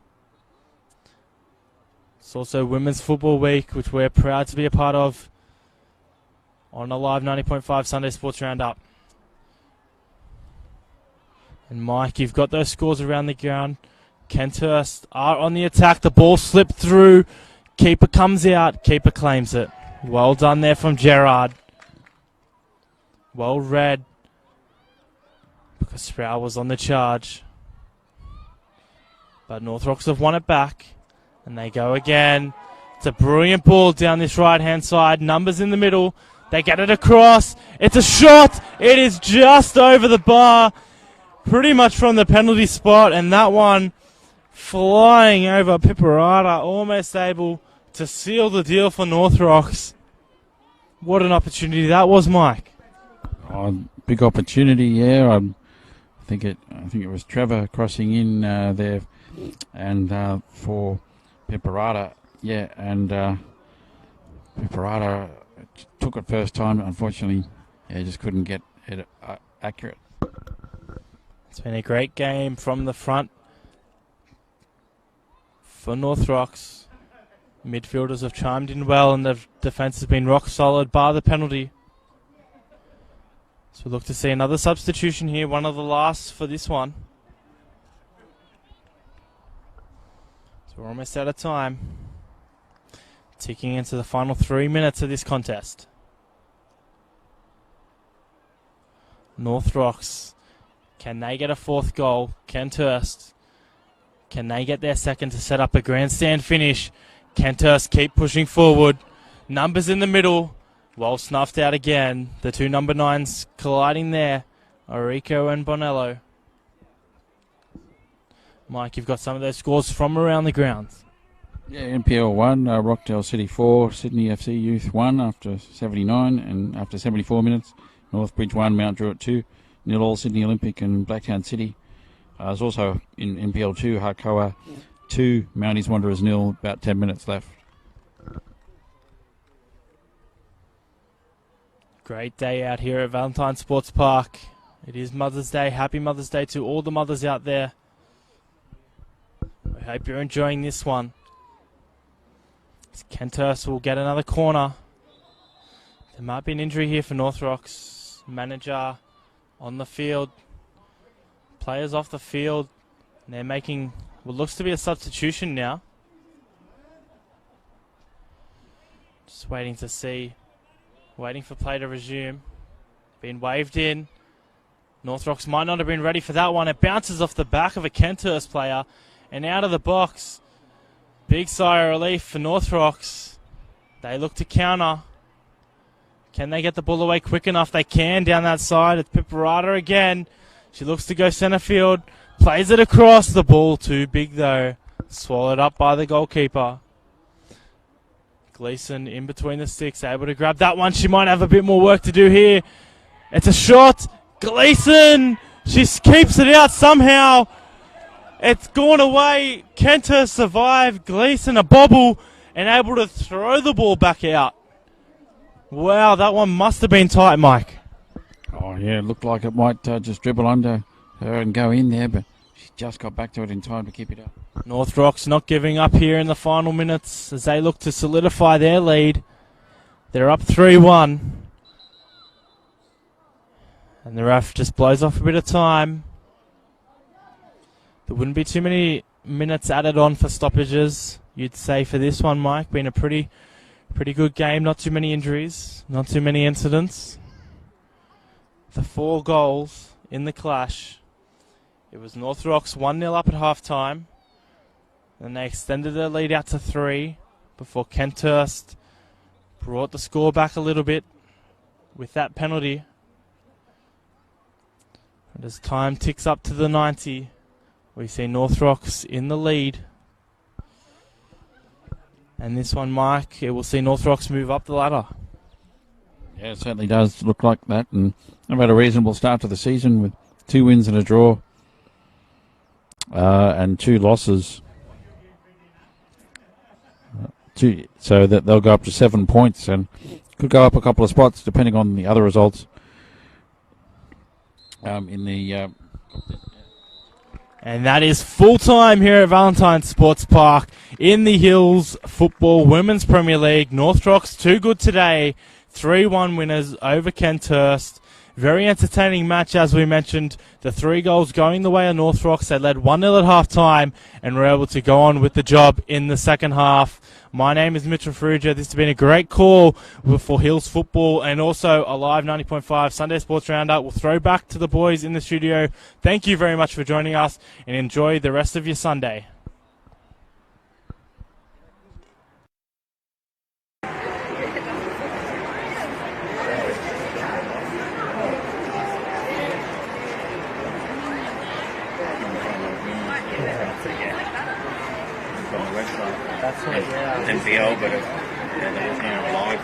It's also Women's Football Week, which we're proud to be a part of on a live 90.5 Sunday Sports Roundup. And Mike, you've got those scores around the ground. Kenthurst are on the attack. The ball slipped through. Keeper comes out. Keeper claims it. Well done there from Gerard. Well read, because Sproul was on the charge. But North Rocks have won it back. And they go again. It's a brilliant ball down this right-hand side. Numbers in the middle. They get it across. It's a shot. It is just over the bar. Pretty much from the penalty spot. And that one flying over Piperata. Almost able to seal the deal for North Rocks. What an opportunity that was, Mike. Oh, big opportunity, yeah. I think it was Trevor crossing in there, and for Piperata, yeah, and Piperata took it first time. Unfortunately, yeah, just couldn't get it accurate. It's been a great game from the front for North Rocks. Midfielders have chimed in well, and the defence has been rock solid, bar the penalty. So we look to see another substitution here, one of the last for this one. So we're almost out of time. Ticking into the final 3 minutes of this contest. North Rocks, can they get a fourth goal? Kenthurst, can they get their second to set up a grandstand finish? Kenthurst keep pushing forward. Numbers in the middle. Well snuffed out again. The two number 9s colliding there. Orico and Bonello. Mike, you've got some of those scores from around the grounds. Yeah, NPL 1, Rockdale City 4, Sydney FC Youth 1 after 79 and after 74 minutes. Northbridge 1, Mount Druitt 2, 0-all Sydney Olympic and Blacktown City. There's also in NPL 2, Harcoa 2, Mounties Wanderers 0, about 10 minutes left. Great day out here at Valentine Sports Park. It is Mother's Day. Happy Mother's Day to all the mothers out there. I hope you're enjoying this one. Kenthurst will get another corner. There might be an injury here for North Rocks. Manager on the field. Players off the field. And they're making what looks to be a substitution now. Just waiting to see. Waiting for play to resume. Been waved in. North Rocks might not have been ready for that one. It bounces off the back of a Kenthurst player and out of the box. Big sigh of relief for North Rocks. They look to counter. Can they get the ball away quick enough? They can down that side. It's Piperata again. She looks to go centre field. Plays it across. The ball too big though. Swallowed up by the goalkeeper. Gleason in between the sticks, able to grab that one. She might have a bit more work to do here. It's a shot. Gleason! She keeps it out somehow. It's gone away. Kenthurst survived. Gleason a bobble and able to throw the ball back out. Wow, that one must have been tight, Mike. Oh, yeah, it looked like it might just dribble under her and go in there, but she just got back to it in time to keep it up. North Rocks not giving up here in the final minutes as they look to solidify their lead. They're up 3-1. And the ref just blows off a bit of time. There wouldn't be too many minutes added on for stoppages, you'd say, for this one, Mike. Been a pretty good game. Not too many injuries. Not too many incidents. The 4 goals in the clash. It was North Rocks 1-0 up at half-time. And they extended their lead out to 3 before Kenthurst brought the score back a little bit with that penalty. And as time ticks up to the 90, we see North Rocks in the lead. And this one, Mike, it will see North Rocks move up the ladder. Yeah, it certainly does look like that. And they've had a reasonable start to the season with 2 wins and a draw and 2 losses. So that they'll go up to 7 points and could go up a couple of spots depending on the other results in the. And that is full time here at Valentine Sports Park in the Hills Football Women's Premier League. North Rocks too good today. 3-1 winners over Kenthurst. Very entertaining match, as we mentioned. The 3 goals going the way of North Rocks. They led 1-0 at half time and were able to go on with the job in the second half. My name is Mitchell Ferrugia. This has been a great call for Hills Football and also a live 90.5 Sunday Sports Roundup. We'll throw back to the boys in the studio. Thank you very much for joining us and enjoy the rest of your Sunday. That's what, yeah. NPL, but there's no live.